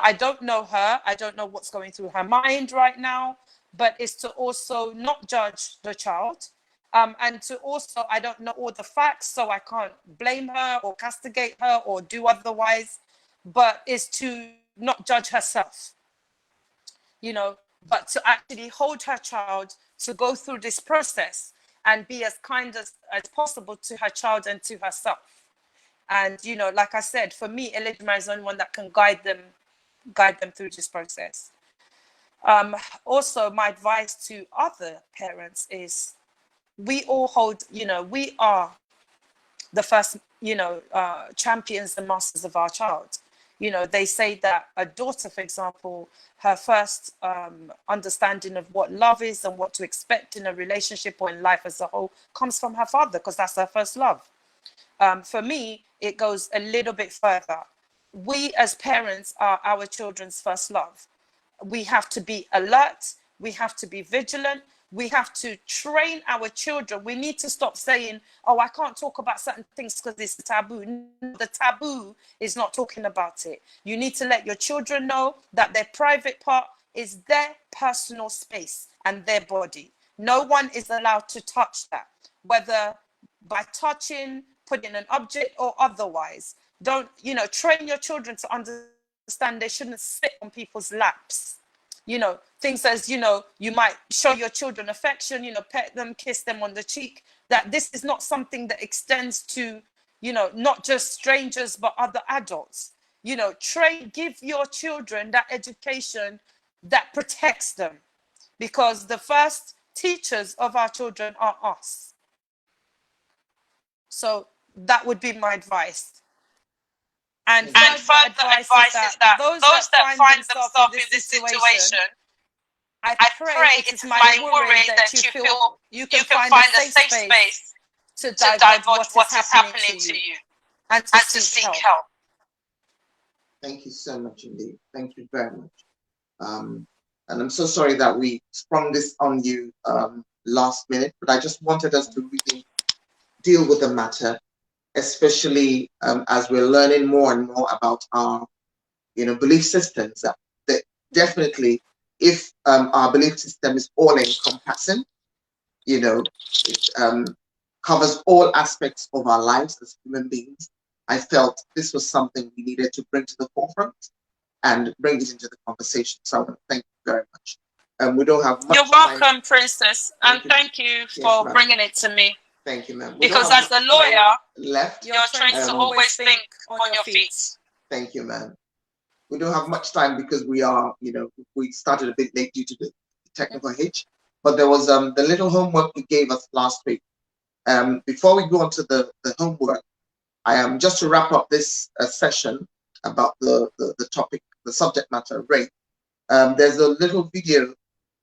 I don't know her, I don't know what's going through her mind right now, but is to also not judge the child. And to also, I don't know all the facts, so I can't blame her or castigate her or do otherwise, but is to not judge herself, but to actually hold her child to go through this process and be as kind as possible to her child and to herself. And, you know, like I said, for me, Eledumare is the only one that can guide them through this process. Also, my advice to other parents is we all hold, you know, we are the first, you know, champions and masters of our child. You know, they say that a daughter, for example, her first understanding of what love is and what to expect in a relationship or in life as a whole comes from her father, because that's her first love. For me, it goes a little bit further. We as parents are our children's first love. We have to be alert. We have to be vigilant. We have to train our children. We need to stop saying, oh, I can't talk about certain things because it's taboo. No, the taboo is not talking about it. You need to let your children know that their private part is their personal space and their body. No one is allowed to touch that, whether by touching, putting an object or otherwise. Don't, you know, train your children to understand they shouldn't sit on people's laps. You know, things as, you know, you might show your children affection, you know, pet them, kiss them on the cheek, that this is not something that extends to, you know, not just strangers, but other adults. You know, give your children that education that protects them, because the first teachers of our children are us. So that would be my advice. And further advice is that those that find themselves in this situation, I pray it is my worry that you feel you can find a safe space to divulge what is happening to you and to seek help. Thank you so much indeed. Thank you very much. And I'm so sorry that we sprung this on you last minute, but I just wanted us to really deal with the matter, especially as we're learning more and more about our, you know, belief systems. That definitely, if our belief system is all encompassing, you know, it covers all aspects of our lives as human beings, I felt this was something we needed to bring to the forefront and bring it into the conversation. So I want to thank you very much. We don't have much You're welcome, time. Princess, and thank you for bringing it to me. Thank you, ma'am. Because as a lawyer, left, you're trained to always think on your feet. Thank you, ma'am. We don't have much time because we are, you know, we started a bit late due to the technical hitch. But there was the little homework you gave us last week. Before we go on to the homework, I am just to wrap up this session about the topic, the subject matter, rape. There's a little video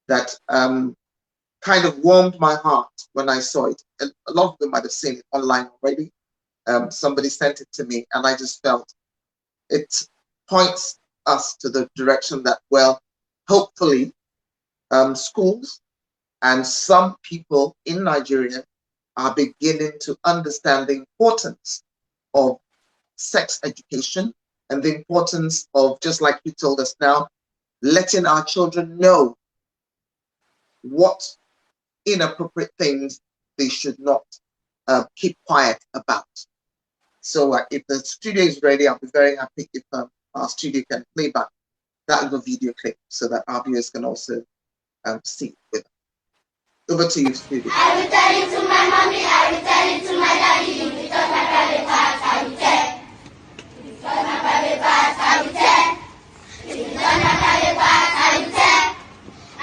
that kind of warmed my heart when I saw it. And a lot of them might have seen it online already. Somebody sent it to me, and I just felt it points us to the direction that, well, hopefully, schools and some people in Nigeria are beginning to understand the importance of sex education and the importance of, just like you told us now, letting our children know what inappropriate things they should not keep quiet about. So if the studio is ready, I'll be very happy if our studio can play back that little video clip so that our viewers can also see it with us. Over to you, studio. I will tell it to my mommy, I will tell it to my daddy, because my private parts I will tell. Because my private parts I will tell. Because my private parts I will tell.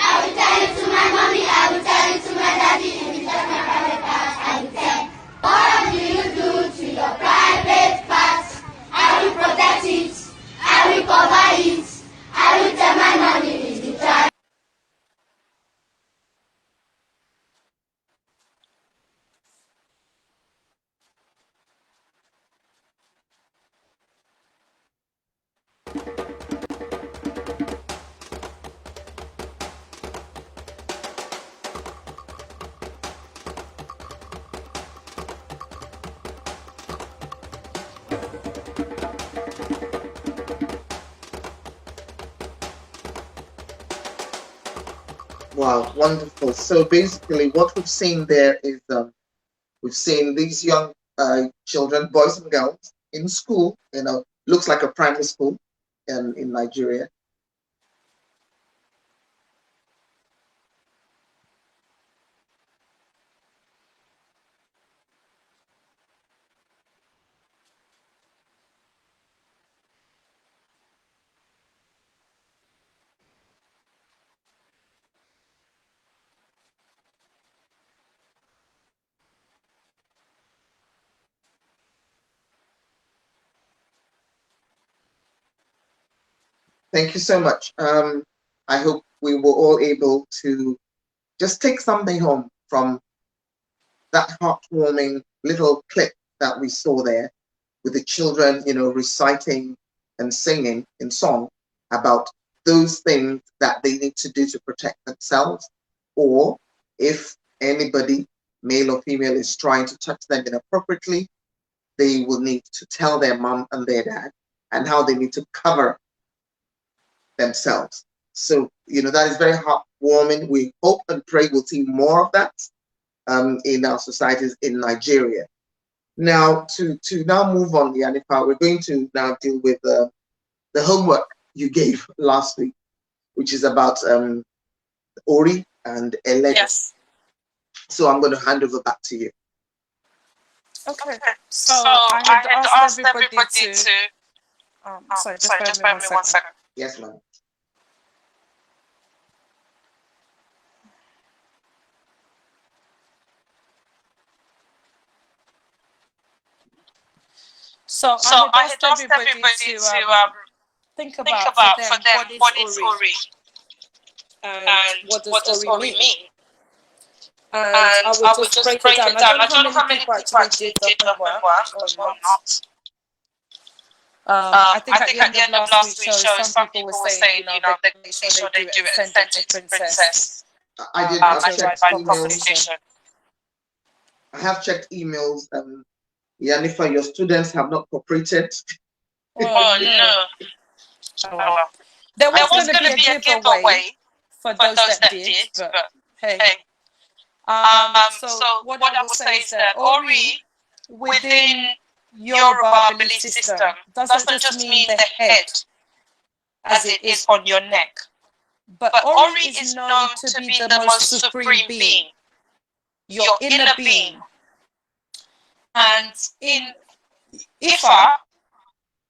I will tell it to my mommy, I will tell it to my daddy, because my private parts I will tell. What do you do to your private parts? I will protect it. I will cover it. I will tell my mommy if you try. Wow, wonderful. So basically what we've seen there is we've seen these young children, boys and girls, in school, you know, looks like a primary school in Nigeria. Thank you so much. I hope we were all able to just take something home from that heartwarming little clip that we saw there with the children, reciting and singing in song about those things that they need to do to protect themselves, or if anybody, male or female, is trying to touch them inappropriately, they will need to tell their mom and their dad, and how they need to cover themselves. So, that is very heartwarming. We hope and pray we'll see more of that in our societies in Nigeria. Now, to now move on, Iyanifa, we're going to now deal with the homework you gave last week, which is about Ori and Eleagu. Yes. So I'm going to hand over back to you. Okay. So I had asked everybody to sorry, just bear with me 1 second. Yes, ma'am. So I had asked everybody to think about for them what is Ori and what does Ori mean. And I would just break it down. I don't know how many people actually did the homework or not. I think at the end of last week's show, some people were saying, they make sure they do it and send it to Princess. I did. I've checked emails. I have checked emails. Iyanifa, your students have not cooperated. Oh no! Oh, well. There was going to be a giveaway for those that did, but hey. So what I will say is that Ori within Yoruba Belief system doesn't just mean the head, as it is on your neck, but Ori is known to be the most supreme being, your inner being. And in Ifa,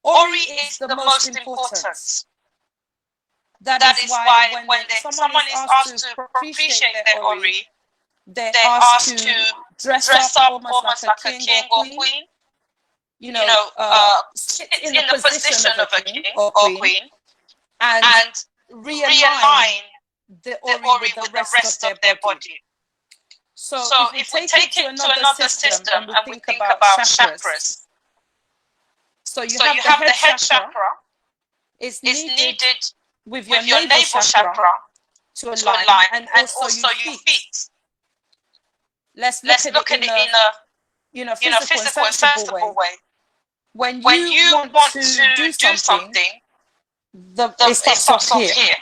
Ori is the most important. That is why when someone is asked to appreciate their Ori, they're asked to dress up almost like a king or queen. Sit in the position of a king or queen, and realign the Ori with the rest of their body. So if we take it to another system and we think about chakras, so you have the head chakra is needed with your navel chakra to align, and also your feet. Let's look at it in a physical and sensible way. When you want to do something, it starts off here.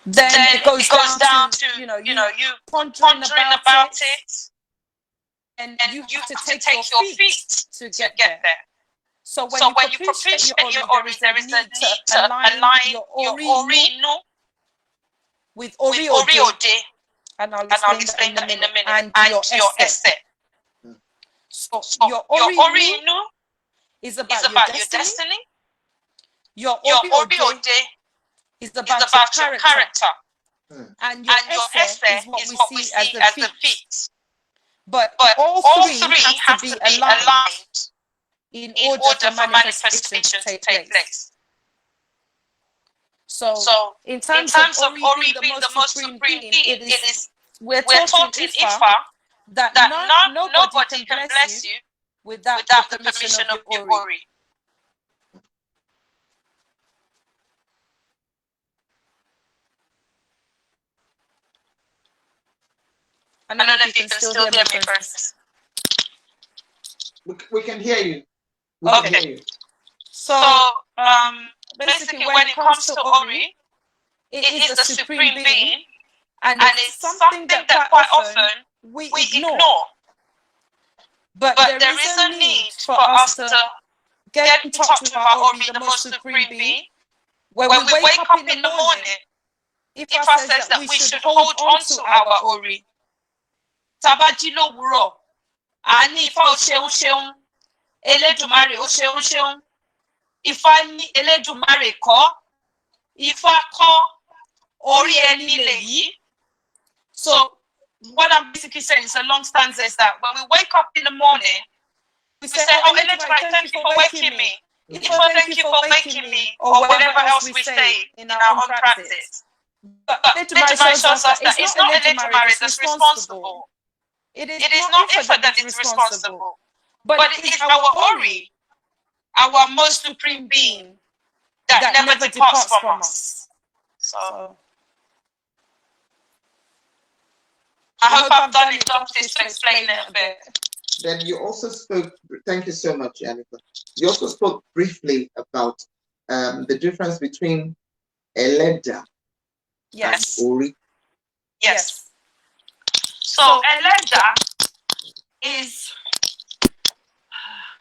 Then it goes down to you pondering about it, and you have to take your feet to get there. So when you appreciate your Ori, there is a need to align your Ori with Ori Ode, and I'll explain that in a minute, and your Ese. So your Ori is about your destiny. Your Ori Ode is about your character. And your Ese is what we see as the feet. But all three have to be aligned in order for manifestation to take place. So in terms of Ori being the most supreme being, we're taught in Ifa that nobody can bless you without the permission of your Ori. I don't know if you can still hear me first. We can hear you. Okay. So basically, when it comes to Ori, it is the supreme being, and it's something that quite often we ignore. But there is a need for us to get in touch with our Ori, the most supreme being. When we wake up in the morning, Ifa says that we should hold on to our Ori. Tabajilo wuro, ani Ifa o ṣeun ṣeun, Eledumare o ṣeun ṣeun, Ifa ni Eledumare kọ́, Ifa kọ́, Ori ẹni lèyí. So what I'm basically saying is a long stanza is that when we wake up in the morning, we say, oh, Eledumare, thank you for waking me. Ifá, thank you for waking me, or whatever else we say in our own practice. But Eledumare shows us that it's not Eledumare that's responsible. It is not Ifá that is responsible, but it is our Ori, our most supreme being that never departs from us. So I hope I've done it justice to explain it a bit. Then you also spoke, thank you so much, Iyanifa. You also spoke briefly about the difference between Eleda and Ori. Yes. So Eleda is,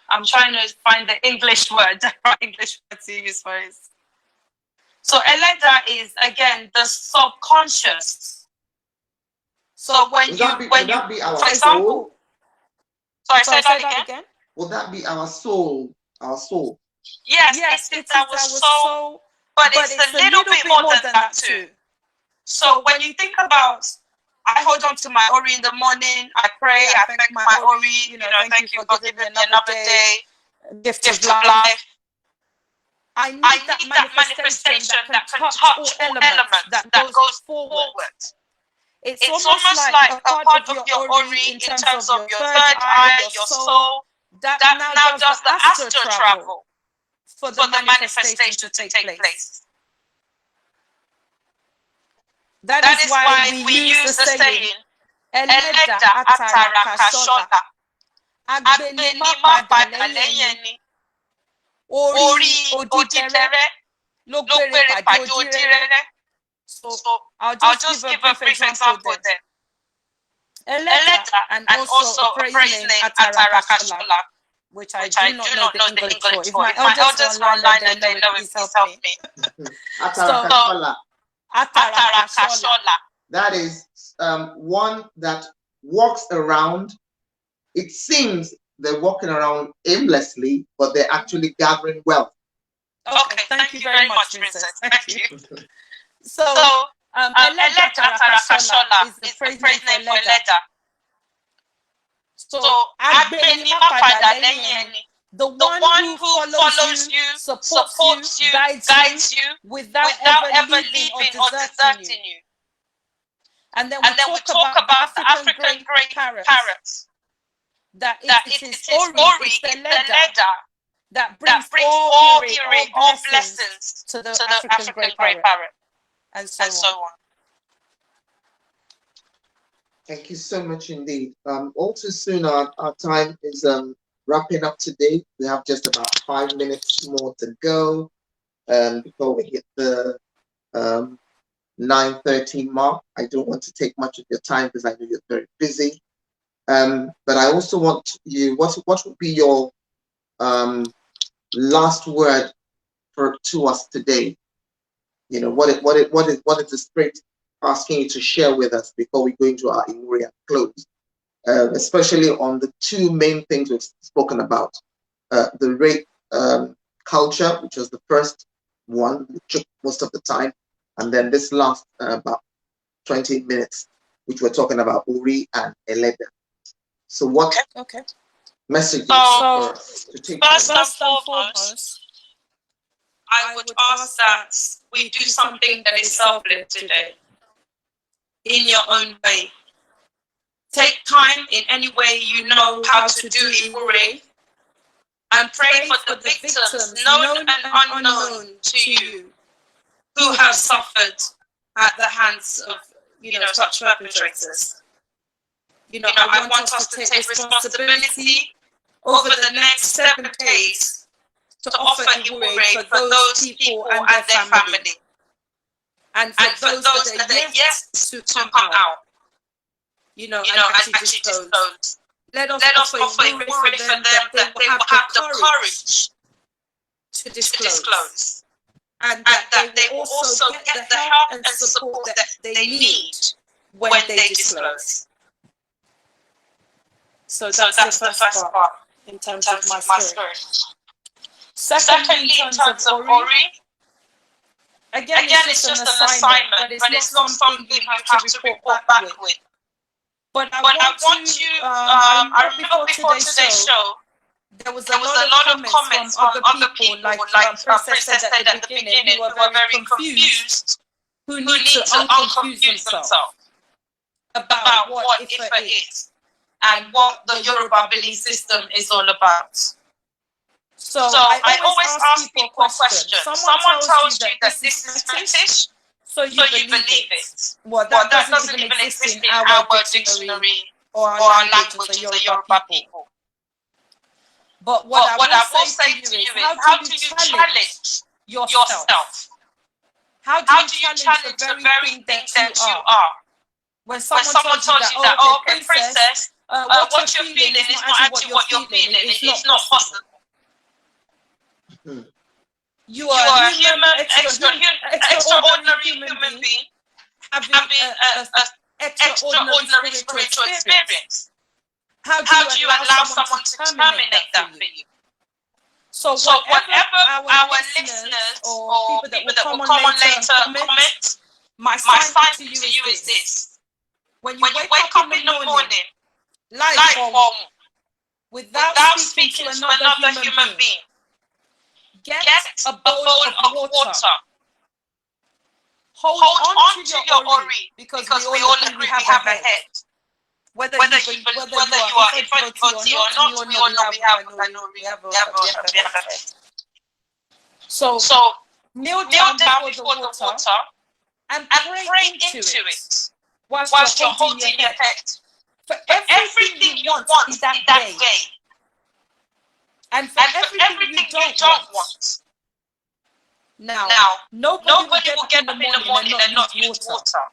I'm trying to find the English word, the right English word to use for it. So Eleda is, again, the subconscious. So when Would you, that be our for example, sorry, say that again? Would that be our soul? Our soul? Yes, it's our soul, but it's a little bit more than that too. So when you think about, I hold on to my Ori in the morning, I pray, I thank my Ori, you know, thank you for giving me another day, gift of life. I need that manifestation that can touch all elements, that goes forward. It's almost like a part of your Ori in terms of your third eye, your soul, that now does the astral travel for the manifestation to take place. That is why we use the saying, Eleda atara kashola, agbenima padaleyeni, Ori odidere, logbere padi odirere. So I'll just give a brief example there. Eleda and also a praise name atara kashola, which I do not know the English for. If my elders are online and they know it, please help me. Atara kashola. That is one that walks around. It seems they're walking around aimlessly, but they're actually gathering wealth. Okay, thank you very much, Princess. Thank you. So, Eleda atara kashola is the praise name for Eleda. So, agbenima padaleyeni, the one who follows you, supports you, guides you without ever leaving or deserting you. And then we talk about the African great parrots. That it is Ori, it's the Eleda that brings all blessings to the African great parrot. And so on. Thank you so much indeed. All too soon, our time is wrapping up today. We have just about 5 minutes more to go before we hit the 9:13 mark. I don't want to take much of your time because I know you're very busy. But I also want you, what would be your last word to us today? You know, what is the Spirit asking you to share with us before we go into our Iwuri close, especially on the two main things we've spoken about, the rape culture, which was the first one, which took most of the time, and then this last about 20 minutes, which we're talking about Uri and Eleda. So what messages to take? First and foremost, I would ask that we do something that is selfless today, in your own way. Take time in any way you know how to do Iwuri, and pray for the victims, known and unknown to you, who have suffered at the hands of, such perpetrators. I want us to take responsibility over the next 7 days to offer Iwuri for those people and their family. And for those that are yet to come out, and actually disclose. Let us offer Iwuri for them that they will have the courage to disclose. And that they will also get the help and support that they need when they disclose. So that's the first part in terms of my spirit. Secondly, in terms of Ori, again it's just an assignment, but it's not something you have to report back with. But I want you, I remember before today's show there was a lot of comments from other people, like Princess said at the beginning, who were very confused, who need to unconfuse themselves about what Ifa is and what the Yoruba belief system is all about. So I always ask people a question. Someone tells you that this is fetish, so you believe it. Well, that doesn't even exist in our dictionary or our language as a Yoruba people. But what I will say to you is, how do you challenge yourself? How do you challenge the very thing that you are? When someone tells you that, oh, okay, princess, what you're feeling is not actually what you're feeling. It's not possible. You are a human, extraordinary human being, having an extraordinary spiritual experience. How do you allow someone to terminate that for you? So whatever our listeners or people that will come on later comment, my sign to you is this. When you wake up in the morning, light form, without speaking to another human being, get a bowl of water. Hold on to your ori, because we all agree we have a head. Whether you are Ifádiwúrà or not, we all know we have a head. So kneel down before the water and pray into it whilst you're holding your head. For everything you want is that day. And for everything you don't want. Now nobody will get up in the morning and not use water.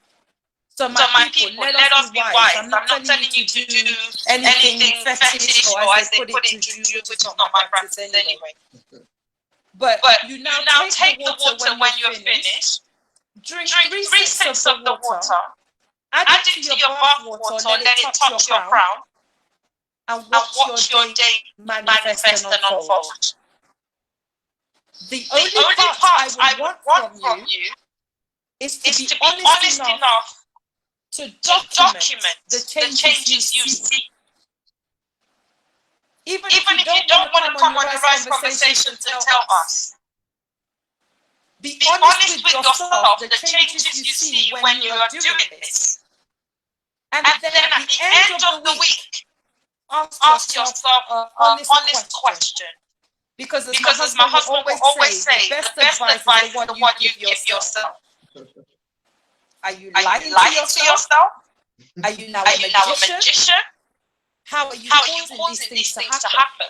So my people, let us be wise. I'm not telling you to do anything fetish or as they put it, juju, which is not my practice anyway. But you now take the water when you're finished, drink 3 sips of the water, add it to your bath water, let it touch your crown, and watch your day manifest and unfold. The only part I would want from you is to be honest enough to document the changes you see. Even if you don't want to come on the Rise Conversations to tell us. Be honest with yourself, the changes you see when you are doing this. And then at the end of the week, ask yourself an honest question. Because as my husband will always say, the best advice is the one you give yourself. Are you lying to yourself? Are you now a magician? How are you causing these things to happen?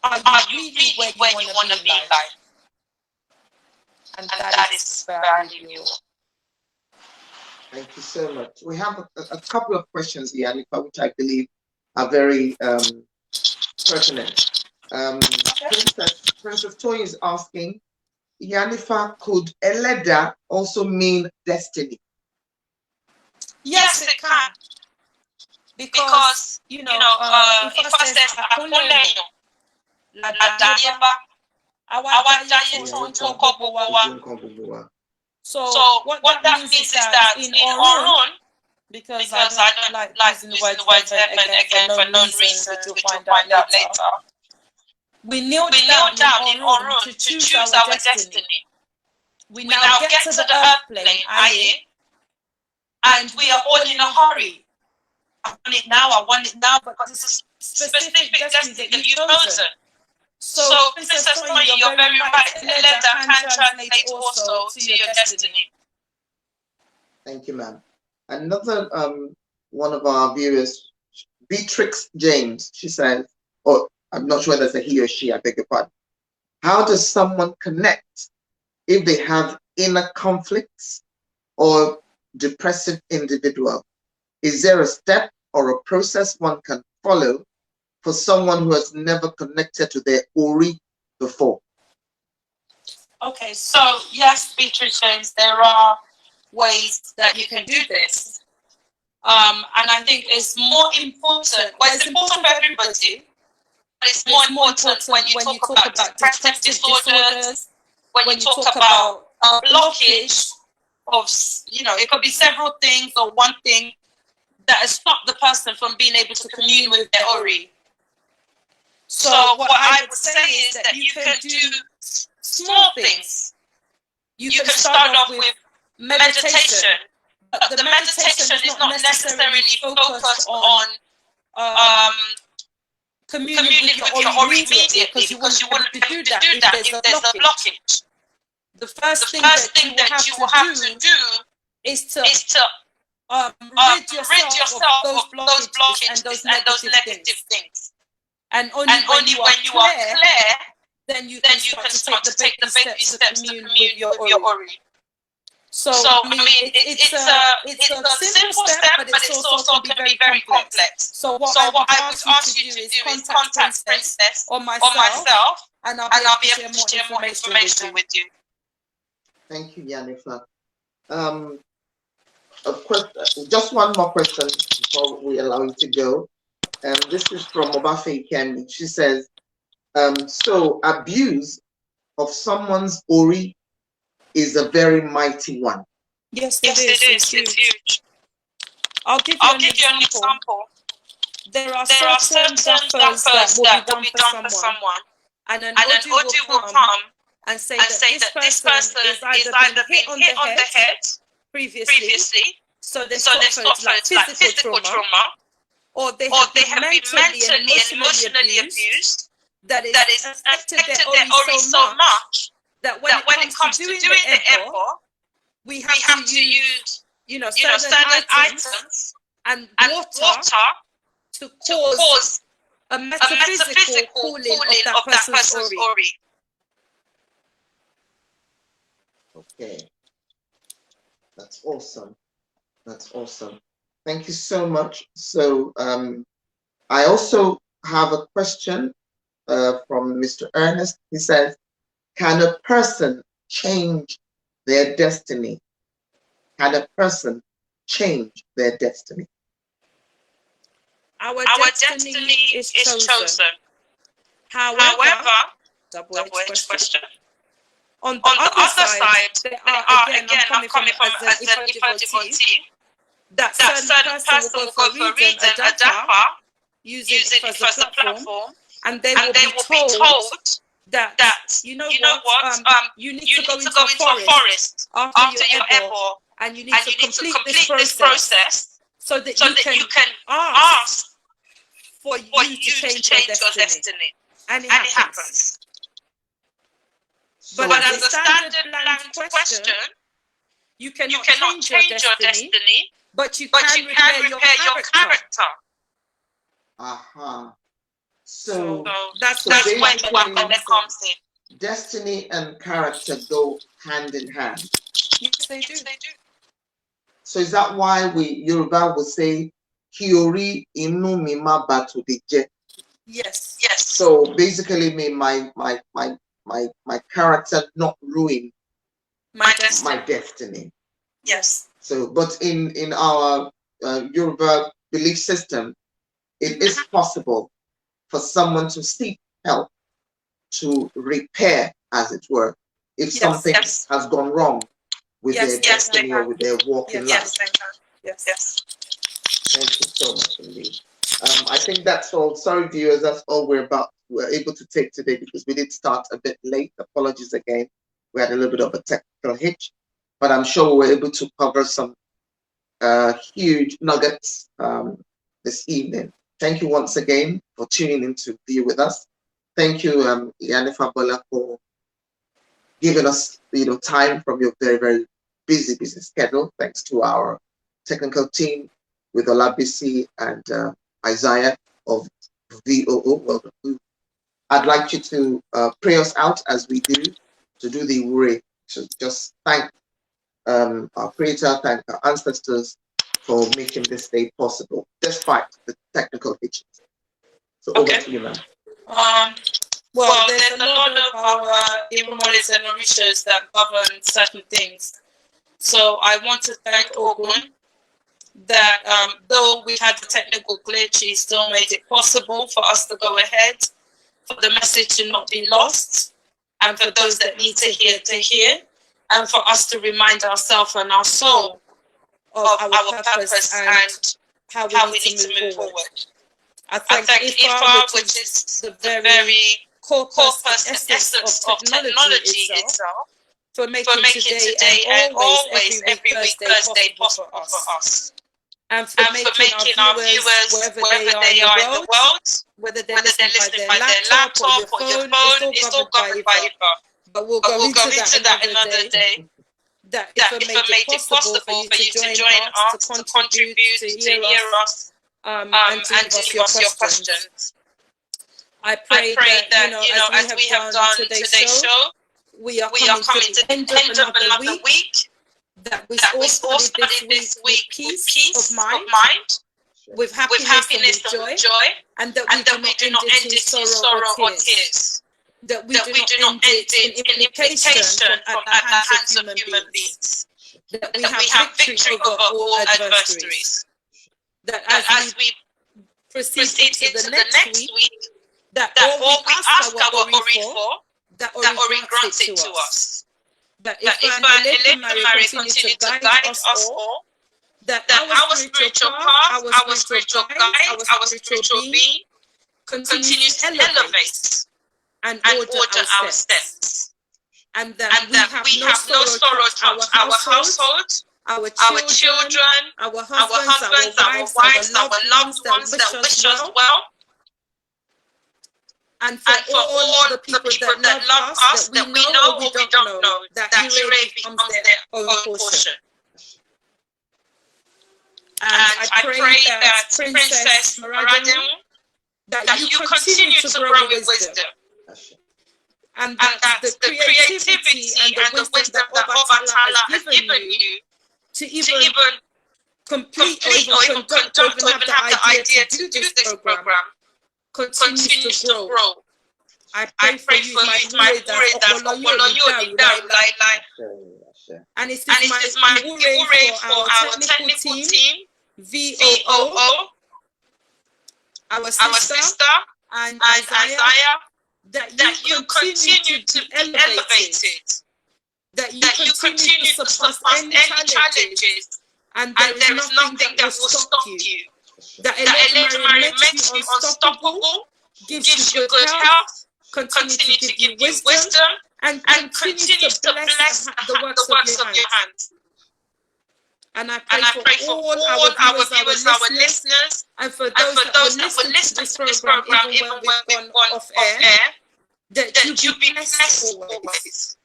Are you really where you want to be in life? And that is where I leave you. Thank you so much. We have a couple of questions, Iyanifa, which I believe are very pertinent. Princess Toyin is asking, Iyanifa, could Eleda also mean destiny? Yes, it can. Because you know, Ifa says, so what that means is that in Orun, because I don't like using the word heaven again for known reasons, which you'll find out later. We kneel down in Orun to choose our destiny. We now get to the earth plane, and we are all in a hurry. I want it now, because it's a specific destiny that you've chosen. So Princess Toyin, you're very right. Eleda can translate also to your destiny. Thank you, ma'am. Another one of our viewers, Beatrix James, she says, or I'm not sure whether it's a he or she, I beg your pardon. How does someone connect if they have inner conflicts or depressive individual? Is there a step or a process one can follow for someone who has never connected to their Ori before? Okay, so yes, Beatrice James, there are ways that you can do this. And I think it's more important, well, it's important for everybody, but it's more important when you talk about depressive disorders, when you talk about a blockage of, you know, it could be several things or one thing that has stopped the person from being able to commune with their Ori. So what I would say is that you can do small things. You can start off with meditation, but the meditation is not necessarily focused on communing with your Ori immediately, because you wouldn't be able to do that if there's a blockage. The first thing that you will have to do is to rid yourself of those blockages and those negative things. And only when you are clear, then you can start to take the baby steps to commune with your Ori. So I mean, it's a simple step, but it also can be very complex. So what I would ask you to do is contact Princess or myself, and I'll be able to share more information with you. Thank you, Iyanifa. Just one more question before we allow you to go. This is from Obafe Kemi. She says, so abuse of someone's Ori is a very mighty one. Yes, it is. It's huge. I'll give you an example. There are certain gaffers that will be done for someone, and an Odu will come and say that this person is either been hit on the head previously, so they've suffered like physical trauma, or they have been mentally and emotionally abused, that is affected their Ori so much that when it comes to doing the Ebo, we have to use certain items and water to cause a metaphysical cooling of that person's Ori. Okay, that's awesome. That's awesome. Thank you so much. So I also have a question from Mr. Ernest. He says, can a person change their destiny? Can a person change their destiny? Our destiny is chosen. However, double-edged question. On the other side, there are again, I'm coming from as an Ifa devotee, that certain person will go for reading a dapper, using it as a platform, and they will be told that you know what, you need to go into a forest after your Ebo, and you need to complete this process so that you can ask for you to change your destiny. And it happens. But as a standard blank question, you cannot change your destiny, but you can repair your character. Aha. So that's when it comes in. Destiny and character go hand in hand. Yes, they do. So is that why Yoruba will say, Kiori inu mi ma batu deje? Yes. So basically, my character not ruin my destiny. Yes. So, but in our Yoruba belief system, it is possible for someone to seek help to repair, as it were, if something has gone wrong with their destiny or with their walk in life. Yes. Thank you so much indeed. I think that's all. Sorry, viewers, that's all we're able to take today, because we did start a bit late. Apologies again. We had a little bit of a technical hitch, but I'm sure we were able to cover some huge nuggets this evening. Thank you once again for tuning in to be with us. Thank you, Iyanifa, Bola, for giving us time from your very, very busy schedule. Thanks to our technical team with Olabisi and Isaiah of VOO. Welcome. I'd like you to pray us out as we do the Ure. So just thank our Creator, thank our ancestors for making this day possible, despite the technical hitches. So over to you, ma'am. Well, there's a lot of our Ifamolis and Orishas that govern certain things. So I want to thank Ogun that though we had the technical glitch, he still made it possible for us to go ahead, for the message to not be lost, and for those that need to hear, and for us to remind ourselves and our soul of our purpose and how we need to move forward. I thank Ifa, which is the very corpus and essence of technology itself, for making today and always every week Thursday possible for us. And for making our viewers, wherever they are in the world, whether they're listening by their laptop or your phone, it's all governed by Ifa. But we'll go into that another day. That Ifa made it possible for you to join us, to contribute, to hear us, and to leave us your questions. I pray that, as we have done today's show, we are coming to the end of another week, that we all started this week with peace of mind, with happiness and joy, and that we do not end it in sorrow or tears. That we do not end it in implication at the hands of human beings. That we have victory over all adversaries. That as we proceed into the next week, that all we ask our Ori for, that Ori grants it to us. That if Eleagu continue to guide us all, that our spiritual path, our spiritual guide, our spiritual being continues to elevate and order our steps. And that we have no sorrow touch our household, our children, our husbands, our wives, our loved ones that wish us well. And for all the people that love us, that we know or we don't know, that Hrh becomes their own portion. And I pray that Princess Moradeun, that you continue to grow in wisdom. And that the creativity and the wisdom that Obatala has given you to even complete or even conduct or even have the idea to do this program continues to grow. I pray for you, my that's and it is my Hrh for our technical team, VOO, our sister, and Isaiah, that you continue to be elevated, that you continue to surpass any challenges, and there is nothing that will stop you. That Eleagu makes you unstoppable, gives you good health, continue to give you wisdom, and continues to bless the works of your hands. And I pray for all our viewers, our listeners, and for those that will listen to this program, even when we've gone off air, that you be blessed always.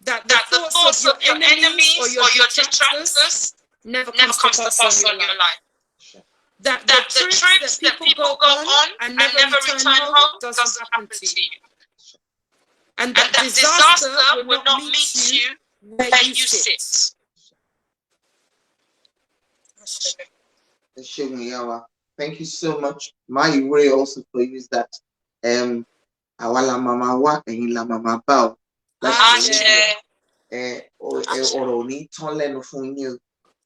That the thoughts of your enemies or your detractors never comes to pass on your life. That the trips that people go on and never return home doesn't happen to you. And that disaster will not meet you where you sit. Thank you so much. My Hrh also for you is that awala mama wa eyin la mama ba o ni ton lenu fun yin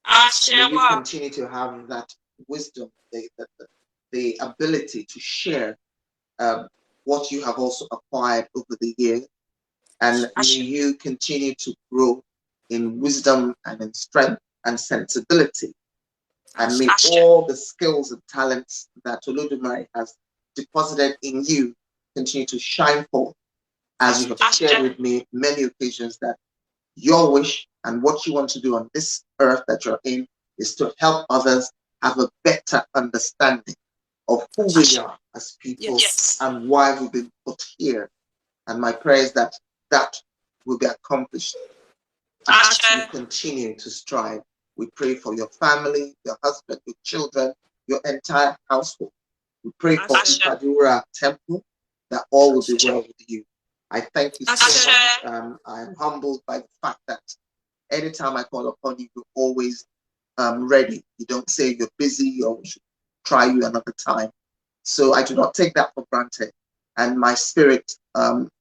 o. You continue to have that wisdom, the ability to share what you have also acquired over the years, and may you continue to grow in wisdom and in strength and sensibility. And may all the skills and talents that Olodumare has deposited in you continue to shine forth, as you have shared with me many occasions that your wish and what you want to do on this earth that you're in is to help others have a better understanding of who we are as people and why we've been put here. And my prayer is that that will be accomplished as you continue to strive. We pray for your family, your husband, your children, your entire household. We pray for Ifádiwúrà Temple, that all will be well with you. I thank you so much. I am humbled by the fact that anytime I call upon you, you're always ready. You don't say you're busy or we should try you another time. So I do not take that for granted. And my spirit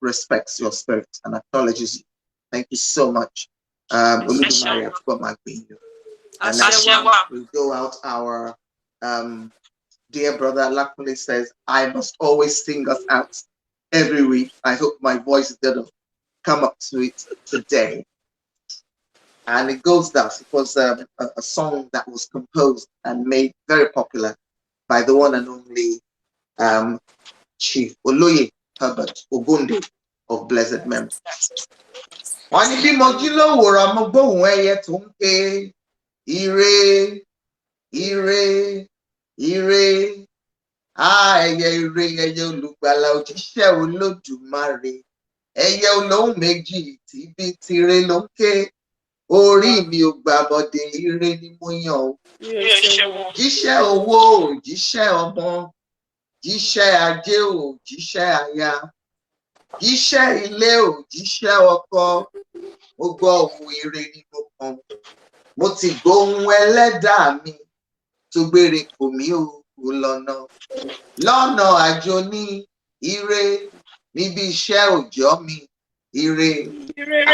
respects your spirit and acknowledges you. Thank you so much. Oludumare, I've got my being. And now we go out. Our dear brother Lakmule says, I must always sing us out every week. I hope my voice is going to come up to it today. And it goes thus. It was a song that was composed and made very popular by the one and only Chief Oloye Herbert Ogundare of blessed memory. Wọ́n ní bí mo jí lówùúrọ̀ mo gbóhùn ẹyẹ tó ń ké ire ire ire ẹyẹ ire ẹyẹ olùgbàlà òjíṣẹ́ Olódùmarè ẹyẹ olóhùn méjì tìbí tiré ló ń ké orí mi ò gbàbọdè ire ni mo yàn o. Jíṣẹ́ owó jíṣẹ́ ọmọ jíṣẹ́ ajé ò jíṣẹ́ aya jíṣẹ́ ilé ò jíṣẹ́ ọkọ mo gbọ́ ohun ire ni mo kàn mo ti gbóhùn ẹlẹ́dàá mi tó gbére kò mí ò lọ́nà àjò ní ire níbi iṣẹ́ òòjọ́ mi ire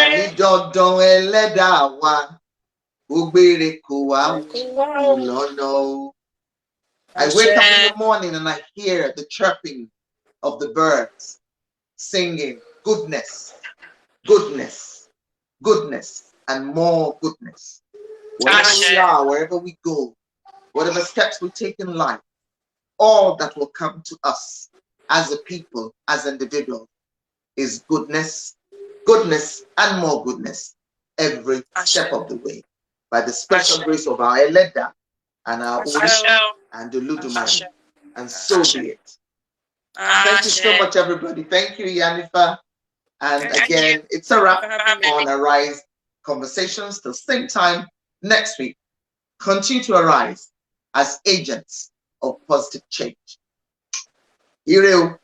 àní dandan ẹlẹ́dàá wa ó gbére kò wá lọ́nà o. I wake up in the morning and I hear the chirping of the birds singing goodness, goodness, goodness, and more goodness. Wherever we are, wherever we go, whatever steps we take in life, all that will come to us as a people, as individuals, is goodness, goodness, and more goodness every step of the way. By the special grace of our Eleda and our Orisha and the Oludumare, and so be it. Thank you so much, everybody. Thank you, Iyanifa. And again, it's a wrap on Arize Conversations. Till same time next week. Continue to arise as agents of positive change. Ire.